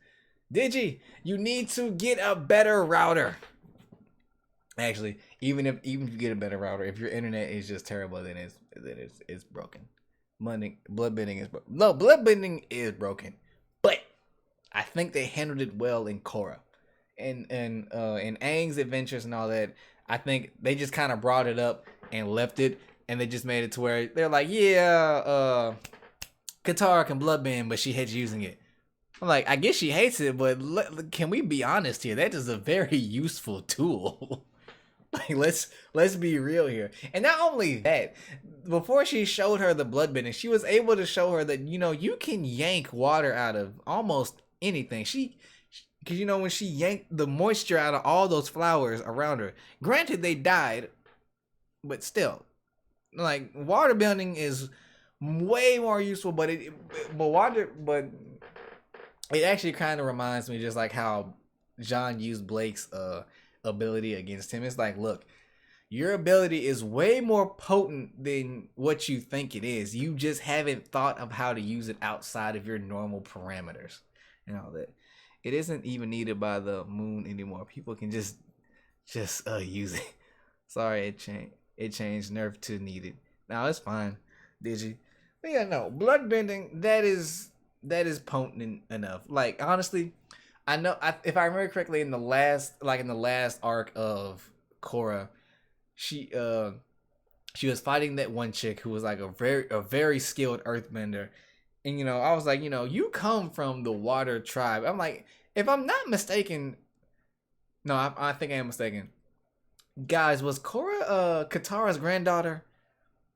Digi, you need to get a better router. Actually, even if you get a better router, if your internet is just terrible, then it's broken. Bloodbending is broken. No, bloodbending is broken, but I think they handled it well in Korra, and in Aang's adventures and all that. I think they just kind of brought it up and left it, and they just made it to where they're like, yeah, Katara can bloodbend, but she hates using it. I'm like, I guess she hates it, but can we be honest here? That is a very useful tool. Like, let's be real here. And not only that, before she showed her the bloodbending, she was able to show her that, you know, you can yank water out of almost anything. Because, you know, when she yanked the moisture out of all those flowers around her, granted they died, but still, like, water bending is way more useful. But it actually kind of reminds me just like how John used Blake's ability against him. It's like, look, your ability is way more potent than what you think it is. You just haven't thought of how to use it outside of your normal parameters and all that. It isn't even needed by the moon anymore. People can just use it. Sorry, it changed nerf to needed. Now it's fine. Digi. But yeah, no, bloodbending, that is potent enough. Like, honestly, I know if I remember correctly, in the last arc of Korra, she was fighting that one chick who was like a very skilled earthbender, and you know, I was like, you know, you come from the water tribe. I'm like, if I'm not mistaken, no, I think I am mistaken. Guys, was Korra Katara's granddaughter?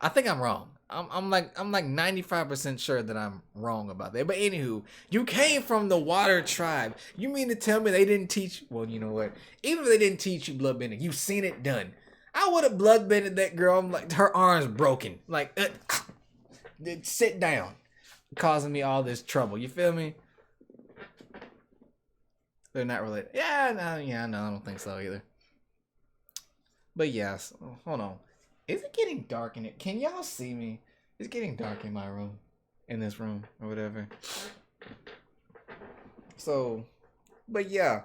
I think I'm wrong. I'm like 95% sure that I'm wrong about that. But anywho, you came from the water tribe. You mean to tell me they didn't teach? Well, you know what? Even if they didn't teach you bloodbending, you've seen it done. I would have bloodbended that girl. I'm like, her arms broken. Like, sit down, causing me all this trouble. You feel me? They're not related. Yeah, no, I don't think so either. But yes, hold on. Is it getting dark in it? Can y'all see me? It's getting dark in my room. In this room or whatever. So, but yeah.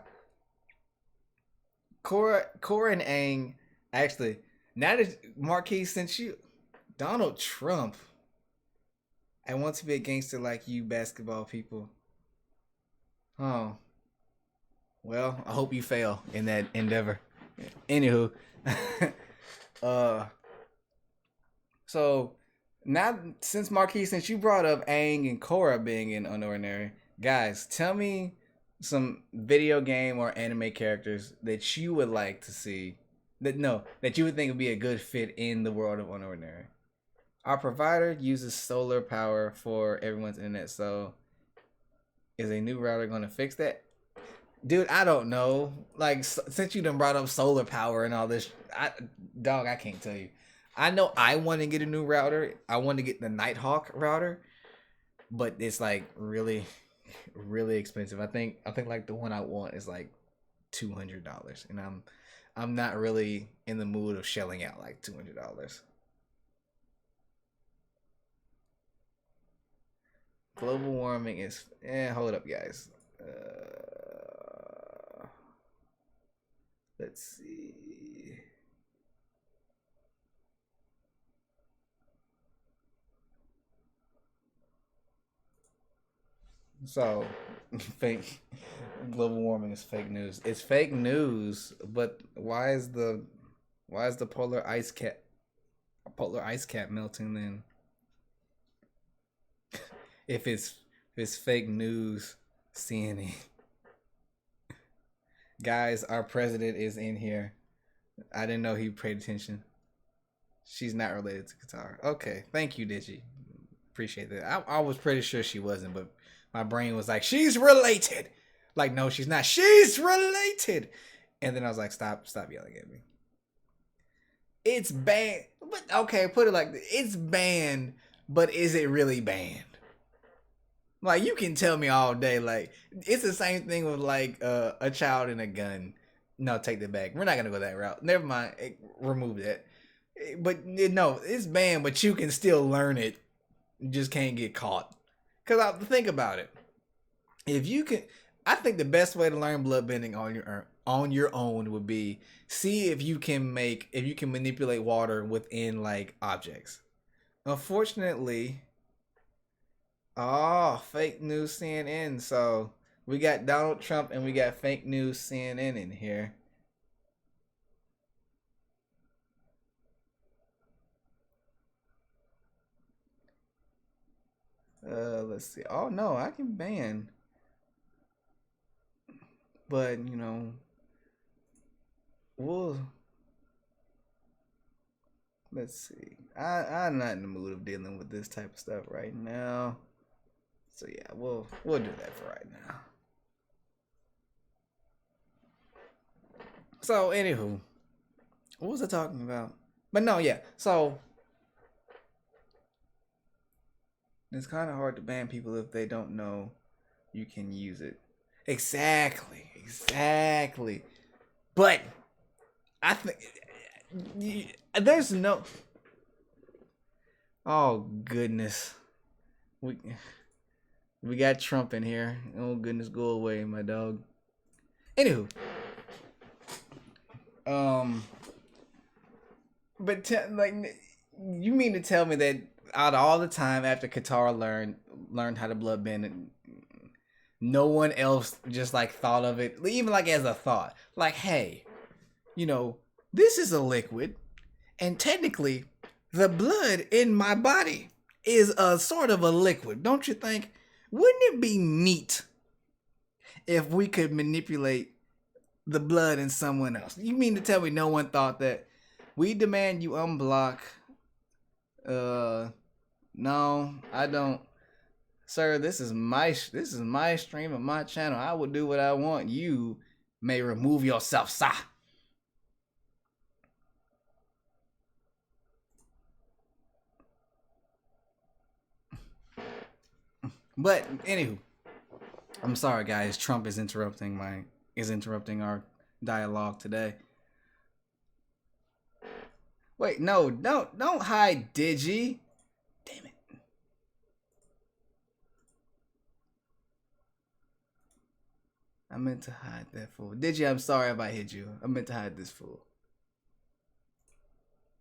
Korra and Aang, actually, now that Marquise sent you Donald Trump, I want to be a gangster like you basketball people. Oh. Well, I hope you fail in that endeavor. Anywho. So now, since Marquise, since you brought up Aang and Korra being in Unordinary, guys, tell me some video game or anime characters that you would like to see that you would think would be a good fit in the world of Unordinary. Our provider uses solar power for everyone's internet, so is a new router going to fix that? Dude, I don't know. Like, since you done brought up solar power and all this, I can't tell you. I know I want to get a new router. I want to get the Nighthawk router, but it's like really, really expensive. I think like the one I want is like $200, and I'm not really in the mood of shelling out like $200. Global warming is hold up, guys. Let's see. So, fake global warming is fake news. It's fake news, but why is the polar ice cap melting then? If it's fake news, CNN. Guys, our president is in here. I didn't know he paid attention. She's not related to Qatar. Okay, thank you, Digi. Appreciate that. I was pretty sure she wasn't, but my brain was like, she's related. Like, no, she's not. She's related. And then I was like, stop yelling at me. It's banned. But okay, put it like this. It's banned, but is it really banned? Like, you can tell me all day, like, it's the same thing with, like, a child and a gun. No, take that back. We're not going to go that route. Never mind. Remove that. But, no, it's banned, but you can still learn it. You just can't get caught. Because think about it. If you can... I think the best way to learn bloodbending on your own would be see if you can manipulate water within, like, objects. Unfortunately... Oh, fake news CNN. So we got Donald Trump and we got fake news CNN in here. Let's see. Oh no, I can ban. But you know, let's see. I'm not in the mood of dealing with this type of stuff right now. So yeah, we'll do that for right now. So anywho, what was I talking about? But no, yeah. So it's kind of hard to ban people if they don't know you can use it. Exactly. But I think there's no. Oh goodness, we got Trump in here. Oh goodness, go away, my dog. Anywho, but like, you mean to tell me that out of all the time after Qatar learned how to bloodbend, no one else just like thought of it, even like as a thought, like, hey, you know, this is a liquid, and technically, the blood in my body is a sort of a liquid, don't you think? Wouldn't it be neat if we could manipulate the blood in someone else? You mean to tell me no one thought that? We demand you unblock. No, I don't. Sir, this is my stream and my channel. I will do what I want. You may remove yourself, sir. But anywho, I'm sorry guys, Trump is interrupting our dialogue today. Wait, no, don't hide Digi. Damn it. I meant to hide that fool. Digi, I'm sorry if I hit you. I meant to hide this fool.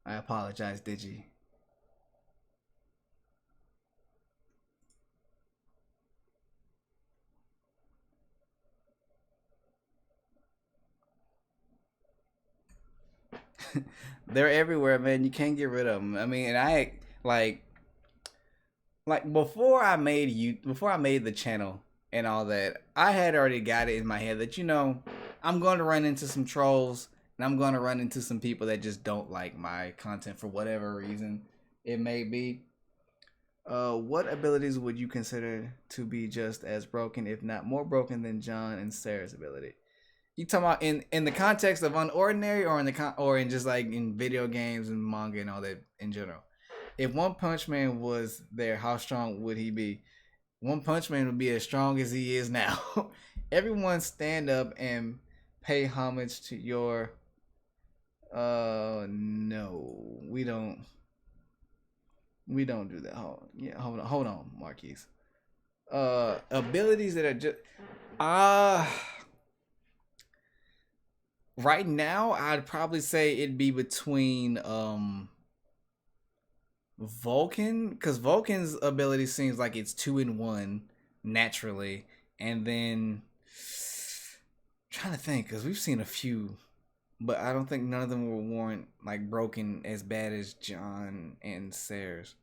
I apologize, Digi. They're everywhere, man. You can't get rid of them. I mean, and I like before I made the channel and all that, I had already got it in my head that, you know, I'm going to run into some trolls and I'm going to run into some people that just don't like my content for whatever reason it may be. What abilities would you consider to be just as broken, if not more broken, than John and Sarah's ability? You talking about in the context of unordinary, or in just like in video games and manga and all that in general? If One Punch Man was there, how strong would he be? One Punch Man would be as strong as he is now. Everyone stand up and pay homage to your... No. We don't do that. Hold on, Marquise. Abilities that are just... Right now, I'd probably say it'd be between Vulcan, because Vulcan's ability seems like it's 2-in-1, naturally, and then I'm trying to think because we've seen a few, but I don't think none of them weren't like broken as bad as John and Sarah's.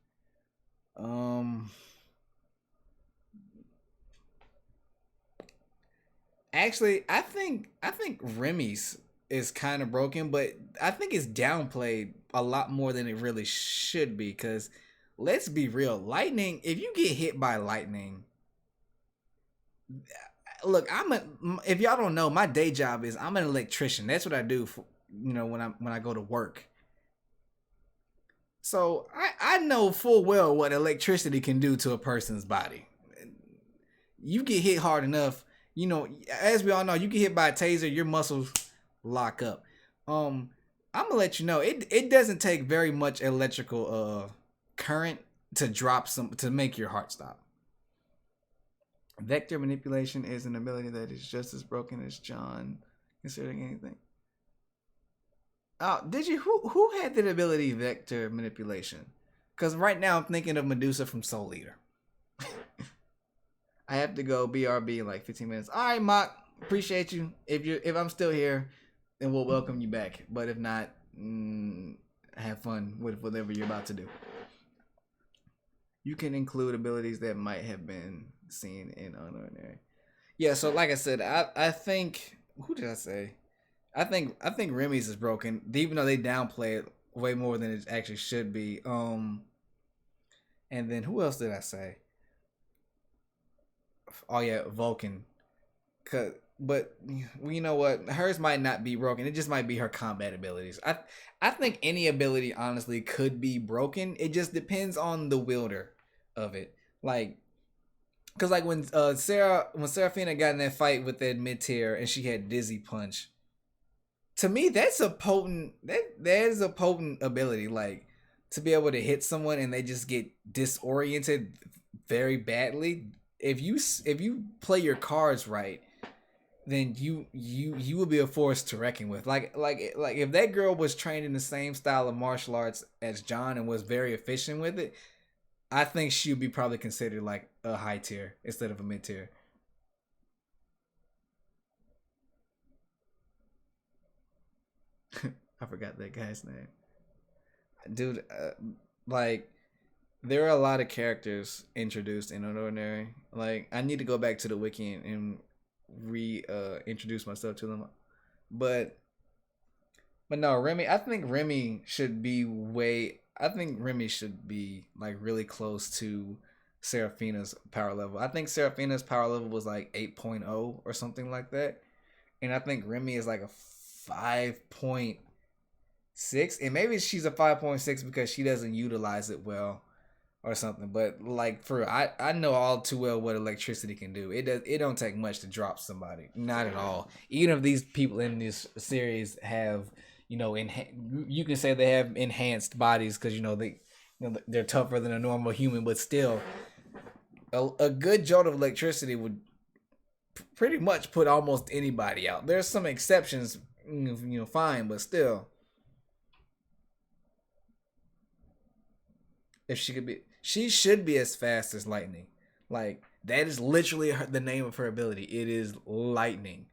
Actually, I think Remy's is kind of broken, but I think it's downplayed a lot more than it really should be. Because let's be real, lightning. If you get hit by lightning, look, if y'all don't know, my day job is I'm an electrician. That's what I do for, when I go to work. So I know full well what electricity can do to a person's body. You get hit hard enough, as we all know, you get hit by a taser, your muscles lock up. I'm gonna let you know it doesn't take very much electrical current to make your heart stop. Vector manipulation is an ability that is just as broken as John considering anything. Oh, did you? Who had that ability, vector manipulation? Because right now I'm thinking of Medusa from Soul Eater. I have to go BRB in like 15 minutes. All right, Mock. Appreciate you. If I'm still here, then we'll welcome you back. But if not, have fun with whatever you're about to do. You can include abilities that might have been seen in Unordinary. Yeah. So like I said, I think who did I say? I think Remy's is broken, even though they downplay it way more than it actually should be. And then who else did I say? Oh yeah, Vulcan. But you know what? Hers might not be broken. It just might be her combat abilities. I think any ability honestly could be broken. It just depends on the wielder of it. Like, cause like when Seraphina got in that fight with that mid tier and she had Dizzy Punch. To me, that's a potent that is a potent ability. Like to be able to hit someone and they just get disoriented very badly. If you play your cards right, then you will be a force to reckon with. Like if that girl was trained in the same style of martial arts as John and was very efficient with it, I think she would be probably considered like a high tier instead of a mid tier. I forgot that guy's name. Dude, like there are a lot of characters introduced in Unordinary. Like I need to go back to the wiki and introduce myself to them. But no, Remy, I think Remy should be like really close to Seraphina's power level. I think Seraphina's power level was like 8.0 or something like that. And I think Remy is like a 5.6, and maybe she's a 5.6 because she doesn't utilize it well or something. But like I know all too well what electricity can do. It don't take much to drop somebody, not at all. Even if these people in this series have you can say they have enhanced bodies because they're tougher than a normal human, but still a good jolt of electricity would pretty much put almost anybody out. There's some exceptions, fine, but still, if she should be as fast as lightning. Like that is literally the name of her ability. It is lightning.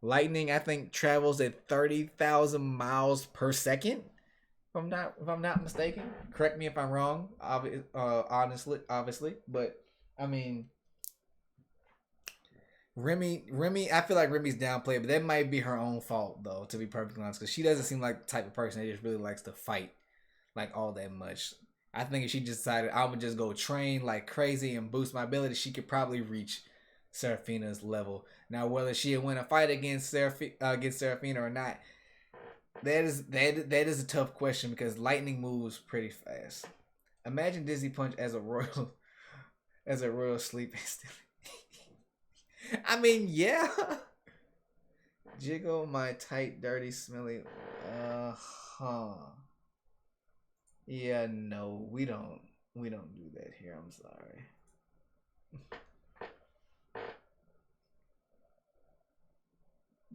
Lightning, I think, travels at 30,000 miles per second. If I'm not mistaken. Correct me if I'm wrong. Obviously, but I mean, Remy, I feel like Remy's downplayed, but that might be her own fault, though, to be perfectly honest, because she doesn't seem like the type of person that just really likes to fight, like, all that much. I think if she decided I would just go train like crazy and boost my ability, she could probably reach Seraphina's level. Now, whether she would win a fight against Seraphina or not, that is a tough question because lightning moves pretty fast. Imagine Dizzy Punch as a royal sleep instantly. I mean, yeah. Jiggle my tight, dirty, smelly. Yeah, no, we don't do that here. I'm sorry.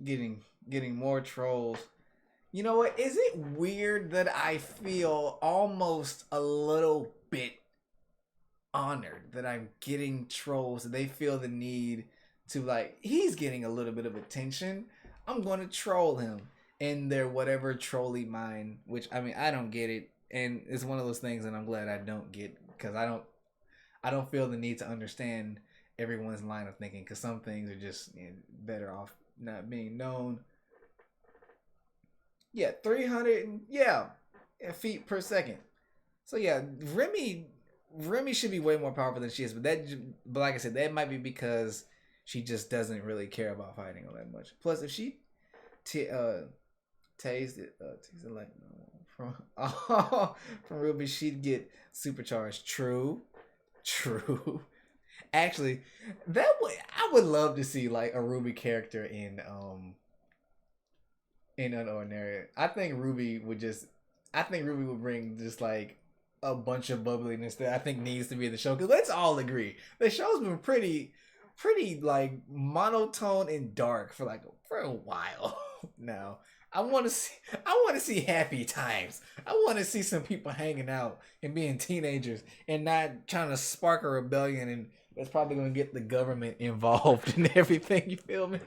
Getting more trolls. You know what? Is it weird that I feel almost a little bit honored that I'm getting trolls. They feel the need to like, he's getting a little bit of attention. I'm going to troll him in their whatever trolly mind, which I mean, I don't get it. And it's one of those things that I'm glad I don't get, because I don't feel the need to understand everyone's line of thinking, because some things are just better off not being known. Yeah, 300 feet per second. So yeah, Remy should be way more powerful than she is, but like I said, that might be because she just doesn't really care about fighting all that much. Plus, if she tased it like from Ruby, she'd get supercharged. True. Actually, I would love to see like a Ruby character in Unordinary. I think Ruby would bring just like a bunch of bubbliness that I think needs to be in the show. Because let's all agree, the show's been pretty like monotone and dark for a while now. I want to see happy times. I want to see some people hanging out and being teenagers and not trying to spark a rebellion, and that's probably going to get the government involved in everything. You feel me?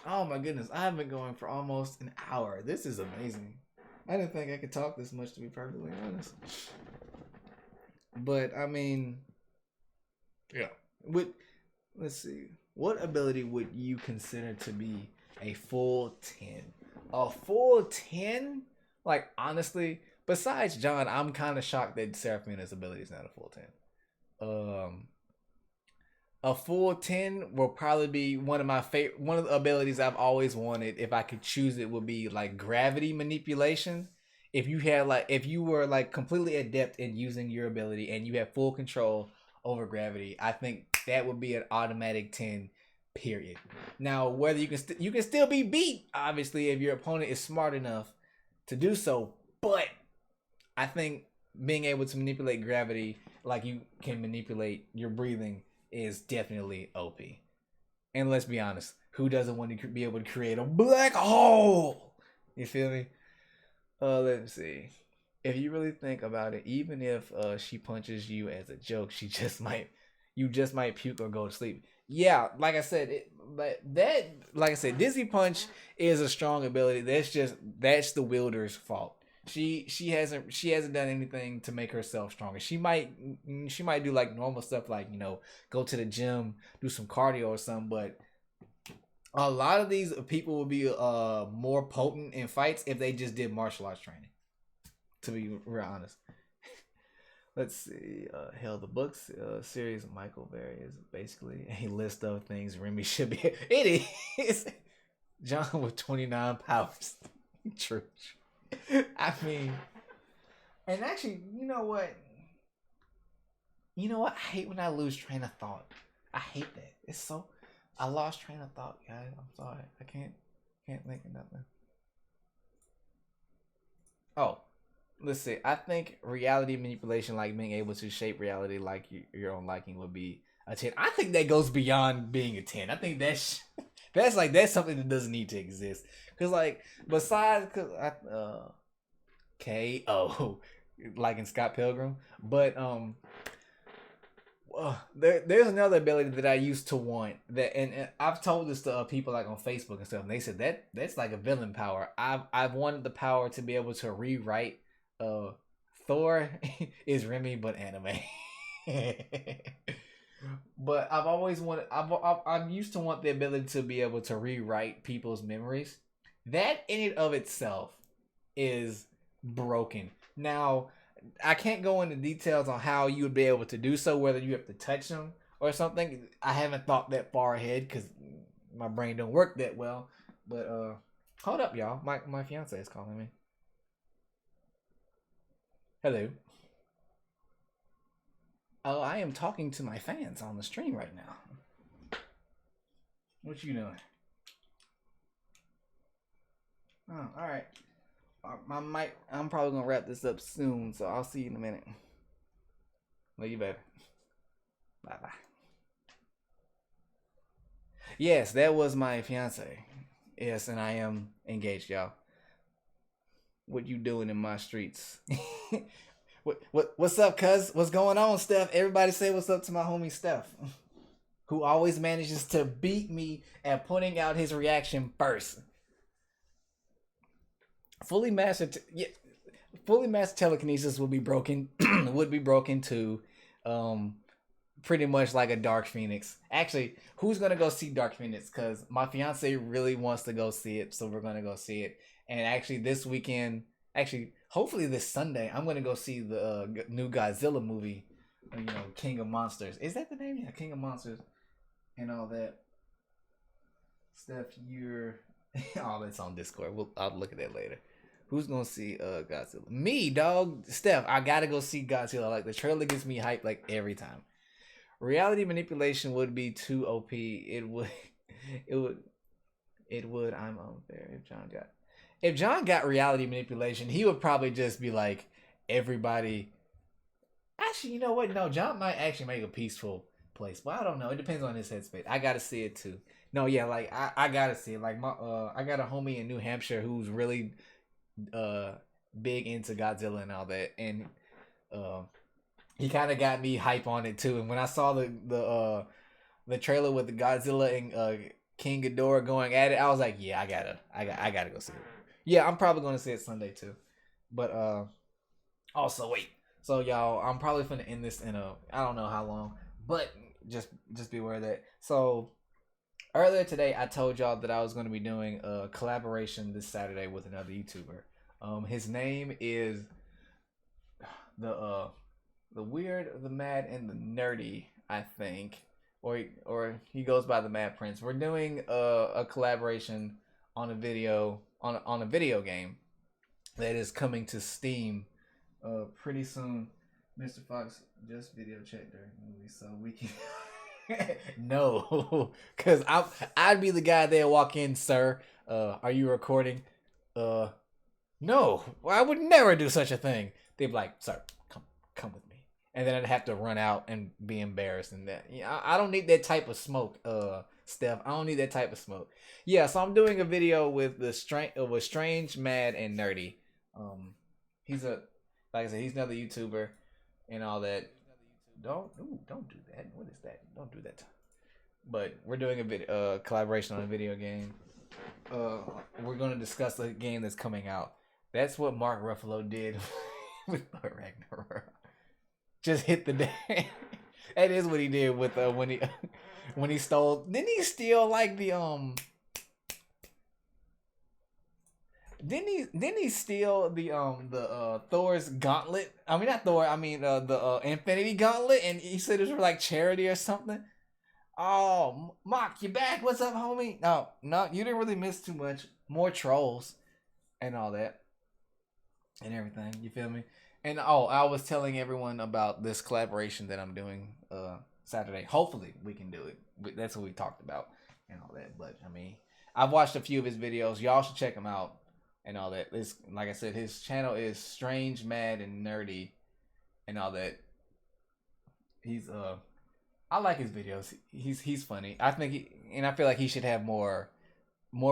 Oh my goodness, I have been going for almost an hour. This is amazing. I didn't think I could talk this much, to be perfectly honest. But I mean, yeah. Let's see. What ability would you consider to be a full 10? A full 10? Like, honestly, besides John, I'm kind of shocked that Seraphina's ability is not a full 10. A full 10 will probably be one of the abilities I've always wanted. If I could choose, it would be like gravity manipulation. If you were like completely adept in using your ability and you have full control over gravity, I think that would be an automatic 10, period. Now, whether you can still be beat, obviously, if your opponent is smart enough to do so, but I think being able to manipulate gravity like you can manipulate your breathing is definitely OP. And let's be honest, who doesn't want to be able to create a black hole? You feel me? Let's see. If you really think about it, even if she punches you as a joke, you just might puke or go to sleep. Yeah, like I said, Dizzy Punch is a strong ability. That's the wielder's fault. She hasn't done anything to make herself stronger. She might do like normal stuff, like, you know, go to the gym, do some cardio or something, but a lot of these people will be more potent in fights if they just did martial arts training, to be real honest. Let's see. Hell, the books series of Michael Berry is basically a list of things Remy should be. It is. John with 29 powers. True. I mean, and actually, you know what? I hate when I lose train of thought. I hate that. I lost train of thought, guys. I'm sorry. I can't think of nothing. Oh, let's see. I think reality manipulation, like being able to shape reality like your own liking, would be a 10. I think that goes beyond being a 10. I think that's something that doesn't need to exist. Cause like besides, KO, like in Scott Pilgrim, but there's another ability that I used to want that, and I've told this to people like on Facebook and stuff, and they said that's like a villain power. I've wanted the power to be able to rewrite Thor is Remy but anime. But I've always wanted. I've used to want the ability to be able to rewrite people's memories. That in and of itself is broken. Now, I can't go into details on how you would be able to do so, whether you have to touch them or something. I haven't thought that far ahead because my brain don't work that well. But hold up, y'all. My fiance is calling me. Hello. Oh, I am talking to my fans on the stream right now. What you doing? Oh, all right. I'm probably gonna wrap this up soon, so I'll see you in a minute. Love you, baby. Bye bye. Yes, that was my fiance. Yes, and I am engaged, y'all. What you doing in my streets? What's up, cuz? What's going on, Steph? Everybody say what's up to my homie Steph, who always manages to beat me at putting out his reaction first. Fully mastered, fully mastered telekinesis would be broken. Would be broken to, pretty much like a Dark Phoenix. Actually, who's gonna go see Dark Phoenix? Cause my fiance really wants to go see it, so we're gonna go see it. And actually, this weekend, hopefully this Sunday, I'm gonna go see the new Godzilla movie. King of Monsters. Is that the name? Yeah, King of Monsters, and all that. Steph, you're all that's on Discord. I'll look at that later. Who's gonna see Godzilla? Me, dog. Steph, I gotta go see Godzilla. Like, the trailer gets me hyped like every time. Reality manipulation would be too OP. It would. I'm unfair if John got reality manipulation, he would probably just be like everybody. Actually, you know what? No, John might actually make a peaceful place, but I don't know. It depends on his headspace. I gotta see it too. No, yeah, like I gotta see it. Like I got a homie in New Hampshire who's really big into Godzilla and all that, and he kind of got me hype on it too. And when I saw the trailer with the Godzilla and King Ghidorah going at it, I was like, yeah, I gotta go see it. Yeah, I'm probably gonna see it Sunday too. But also wait. So y'all, I'm probably gonna end this in I don't know how long, but just be aware of that. So earlier today, I told y'all that I was going to be doing a collaboration this Saturday with another YouTuber. His name is the Weird, the Mad, and the Nerdy, I think, or he goes by the Mad Prince. We're doing a collaboration on a video on a video game that is coming to Steam pretty soon. Mr. Fox just video checked during the movie, so we can. No, because I'd be the guy there. Walk in, sir. Are you recording? No, I would never do such a thing. They'd be like, sir, come with me, and then I'd have to run out and be embarrassed. And that, I don't need that type of smoke, Steph. I don't need that type of smoke. Yeah, so I'm doing a video with Strange, Mad, and Nerdy. Like I said, he's another YouTuber and all that. Don't do that. What is that? Don't do that. But we're doing a collaboration on a video game. We're going to discuss the game that's coming out. That's what Mark Ruffalo did with Thor Ragnarok. Just hit the day. That is what he did with when he stole. Didn't he steal like the Didn't he steal the Thor's gauntlet? I mean, not Thor. I mean the Infinity Gauntlet, and he said it was for like charity or something. Oh, Mark, you back? What's up, homie? No, you didn't really miss too much. More trolls and all that and everything. You feel me? And I was telling everyone about this collaboration that I'm doing Saturday. Hopefully, we can do it. That's what we talked about and all that. But I mean, I've watched a few of his videos. Y'all should check him out. And all that. Like I said, his channel is Strange, Mad, and Nerdy, and all that. I like his videos. He's funny. I think I feel like he should have more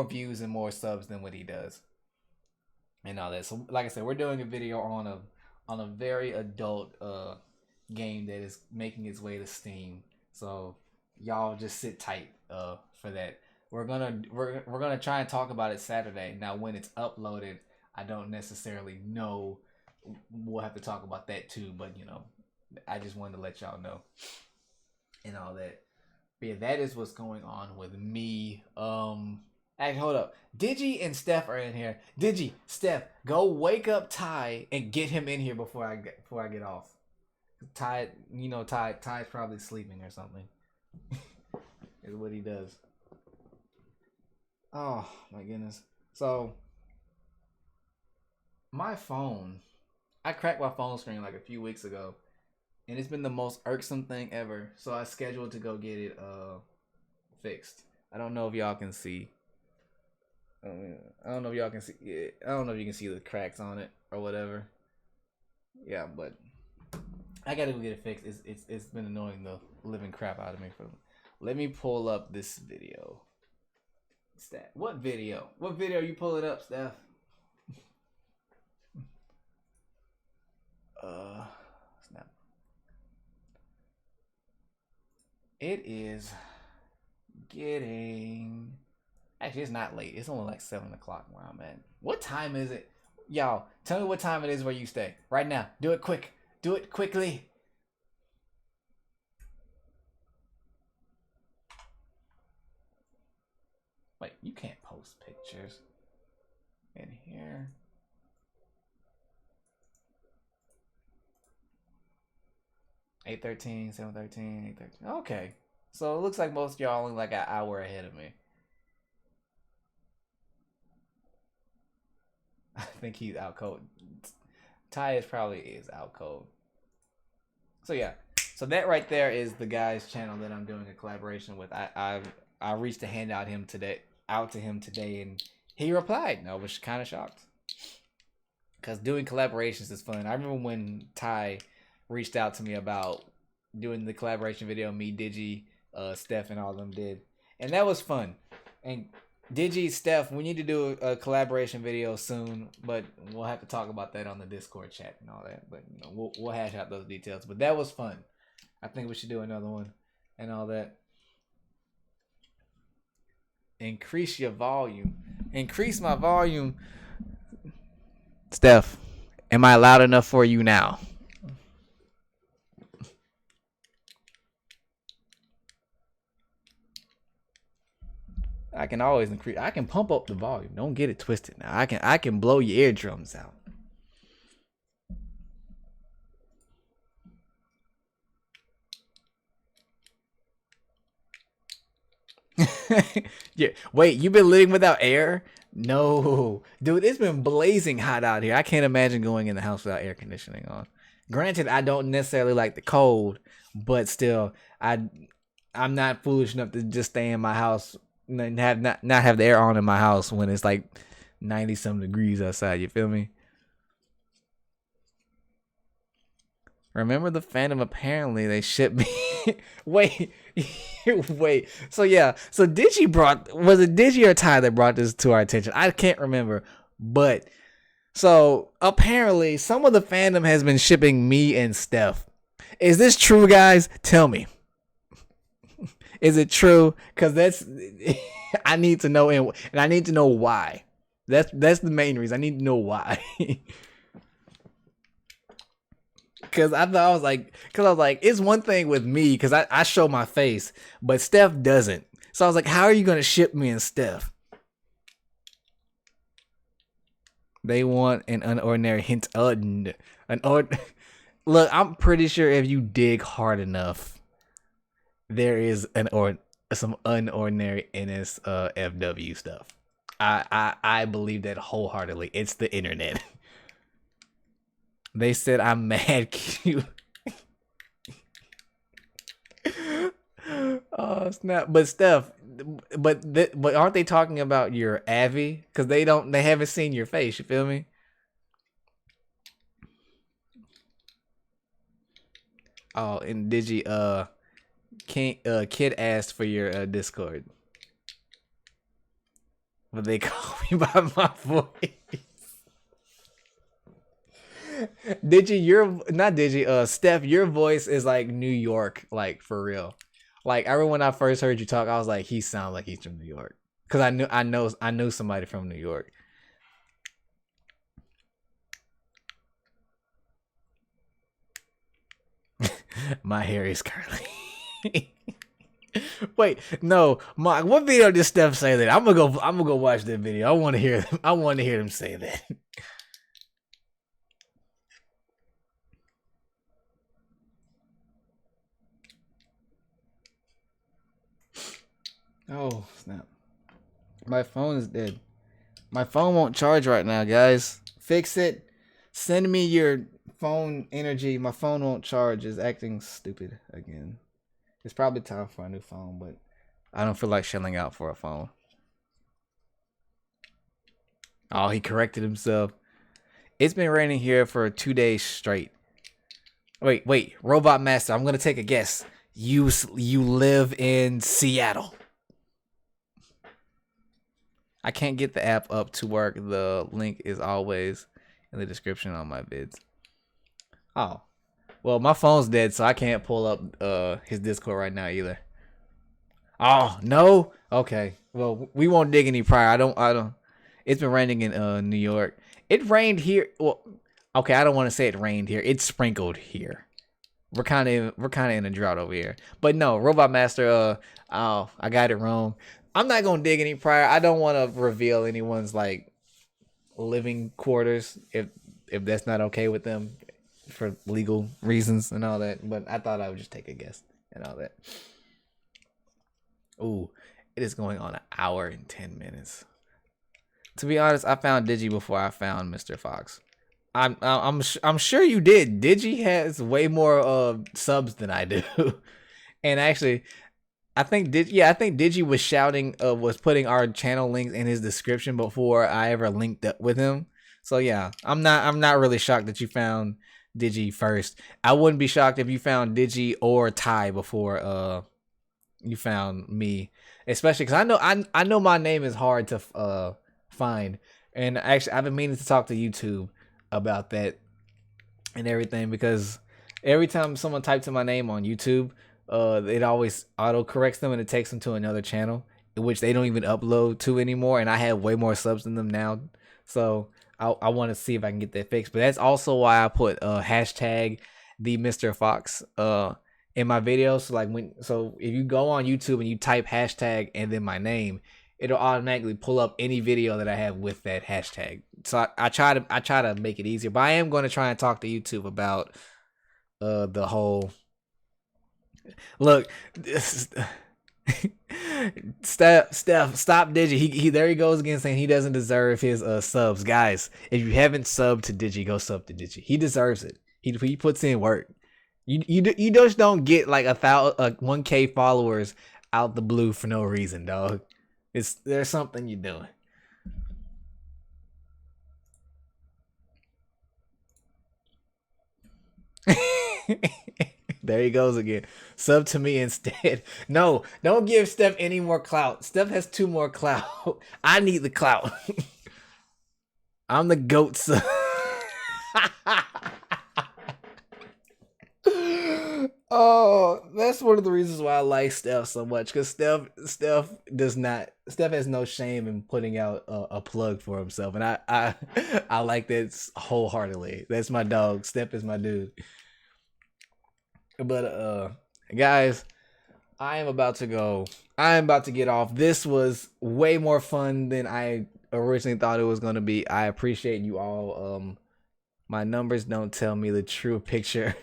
views and more subs than what he does, and all that. So, like I said, we're doing a video on a very adult game that is making its way to Steam. So y'all just sit tight for that. We're gonna try and talk about it Saturday. Now, when it's uploaded, I don't necessarily know. We'll have to talk about that too. But I just wanted to let y'all know and all that. But yeah, that is what's going on with me. Hey, hold up. Digi and Steph are in here. Digi, Steph, go wake up Ty and get him in here before I get off. Ty, Ty's probably sleeping or something. Is what he does. Oh my goodness. So my phone, I cracked my phone screen like a few weeks ago, and it's been the most irksome thing ever. So I scheduled to go get it fixed. I don't know if y'all can see. I don't know if y'all can see it. I don't know if you can see the cracks on it or whatever. Yeah, but I gotta go get it fixed. It's been annoying the living crap out of me. Let me pull up this video. What video? What video you pulling up, Steph? Snap. It is getting. Actually, it's not late. It's only like 7 o'clock where I'm at. What time is it? Y'all, tell me what time it is where you stay. Right now. Do it quick. Do it quickly. Wait, you can't post pictures in here. Eight 13, 7:13, 8:13. Okay. So it looks like most of y'all only like an hour ahead of me. I think he's out cold. Ty probably is out cold. So yeah. So that right there is the guy's channel that I'm doing a collaboration with. I reached a hand out to him today, and he replied. And I was kind of shocked. Because doing collaborations is fun. I remember when Ty reached out to me about doing the collaboration video me, Digi, Steph, and all of them did. And that was fun. And Digi, Steph, we need to do a collaboration video soon, but we'll have to talk about that on the Discord chat and all that. But you know, we'll hash out those details. But that was fun. I think we should do another one and all that. Increase your volume. Increase my volume. Steph, am I loud enough for you now? I can always increase. I can pump up the volume. Don't get it twisted now. I can blow your eardrums out. Yeah. Wait, you've been living without air? No. Dude, it's been blazing hot out here. I can't imagine going in the house without air conditioning on. Granted, I don't necessarily like the cold, but still, I'm not foolish enough to just stay in my house and not have the air on in my house when it's like 90 some degrees outside. You feel me? Remember the Phantom? Apparently they shipped me. Wait. So yeah. So was it Digi or Ty that brought this to our attention? I can't remember. But so apparently some of the Phantom has been shipping me and Steph. Is this true, guys? Tell me. Is it true? Because that's I need to know, and I need to know why. That's the main reason. I need to know why. Because I was like, it's one thing with me because I show my face, but Steph doesn't. So I was like, how are you gonna ship me and Steph? They want an unordinary hint. Look, I'm pretty sure if you dig hard enough, there is some unordinary NSFW stuff. I believe that wholeheartedly. It's the internet. They said I'm mad cute. Oh snap! But Steph, but aren't they talking about your Avi? Because they haven't seen your face. You feel me? Oh, and Digi, Kid asked for your Discord, but they call me by my voice. Steph, your voice is like New York, like for real. Like I remember when I first heard you talk, I was like, he sounds like he's from New York, because I knew somebody from New York. My hair is curly. Wait, no, what video did Steph say that? I'm gonna go watch that video. I want to hear them say that. Oh snap! My phone is dead. My phone won't charge right now, guys. Fix it. Send me your phone energy. My phone won't charge. It's acting stupid again. It's probably time for a new phone, but I don't feel like shelling out for a phone. Oh, he corrected himself. It's been raining here for 2 days straight. Wait, Robot Master. I'm gonna take a guess. You live in Seattle. I can't get the app up to work. The link is always in the description on my vids. Oh, well, my phone's dead, so I can't pull up his Discord right now either. Oh no. Okay. Well, we won't dig any prior. I don't. It's been raining in New York. It rained here. Well, okay. I don't want to say it rained here. It sprinkled here. We're kind of in a drought over here. But no, Robot Master. Oh, I got it wrong. I'm not gonna dig any prior. I don't want to reveal anyone's like living quarters if that's not okay with them for legal reasons and all that. But I thought I would just take a guess and all that. Ooh, it is going on 1 hour and 10 minutes. To be honest, I found Digi before I found Mr. Fox. I'm sure you did. Digi has way more subs than I do, and actually, I think Digi was shouting was putting our channel links in his description before I ever linked up with him. So yeah, I'm not really shocked that you found Digi first. I wouldn't be shocked if you found Digi or Ty before you found me, especially because I know my name is hard to find, and actually I've been meaning to talk to YouTube about that and everything, because every time someone types in my name on YouTube, it always auto corrects them and it takes them to another channel which they don't even upload to anymore, and I have way more subs than them now, so I want to see if I can get that fixed. But that's also why I put hashtag the Mr. Fox in my videos. So if you go on YouTube and you type hashtag and then my name, it'll automatically pull up any video that I have with that hashtag. So I try to make it easier, but I am going to try and talk to YouTube about the whole look. Steph, stop Digi. He there he goes again saying he doesn't deserve his subs. Guys, if you haven't subbed to Digi, go sub to Digi. He deserves it. He puts in work. You just don't get like 1K followers out the blue for no reason, dog. There's something you're doing. There he goes again. Sub to me instead. No, don't give Steph any more clout. Steph has 2 more clout. I need the clout. I'm the GOAT sub. Oh, that's one of the reasons why I like Steph so much, because Steph has no shame in putting out a plug for himself, and I like that wholeheartedly. That's my dog. Steph is my dude. But guys, I am about to go. I am about to get off. This was way more fun than I originally thought it was going to be. I appreciate you all. My numbers don't tell me the true picture.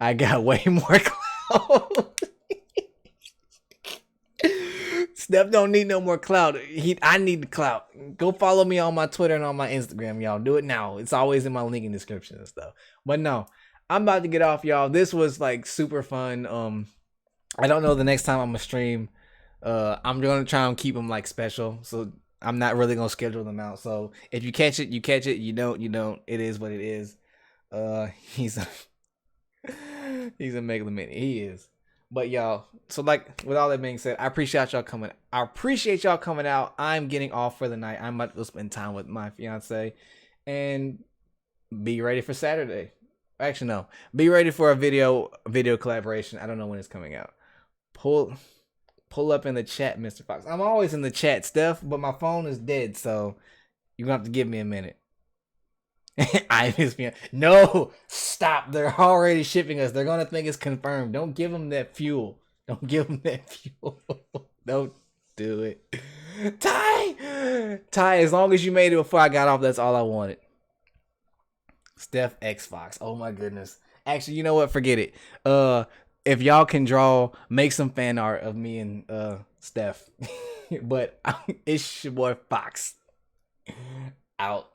I got way more clout. Steph don't need no more clout. I need the clout. Go follow me on my Twitter and on my Instagram, y'all. Do it now. It's always in my link in the description and stuff. But no, I'm about to get off, y'all. This was like super fun. I don't know the next time I'm gonna stream. I'm gonna try and keep them like special. So I'm not really gonna schedule them out. So if you catch it, you catch it. You don't. It is what it is. He's a mega mini. He is. But y'all, so like with all that being said, I appreciate y'all coming. I appreciate y'all coming out. I'm getting off for the night. I'm about to spend time with my fiance, and be ready for Saturday. Actually, no. Be ready for a video collaboration. I don't know when it's coming out. Pull up in the chat, Mr. Fox. I'm always in the chat, Steph, but my phone is dead, so you're gonna have to give me a minute. I miss me. No, stop. They're already shipping us. They're gonna think it's confirmed. Don't give them that fuel. Don't give them that fuel. Don't do it. Ty, as long as you made it before I got off, that's all I wanted. Steph X Fox. Oh my goodness. Actually, you know what? Forget it. If y'all can draw, make some fan art of me and Steph. But it's your boy Fox. Out.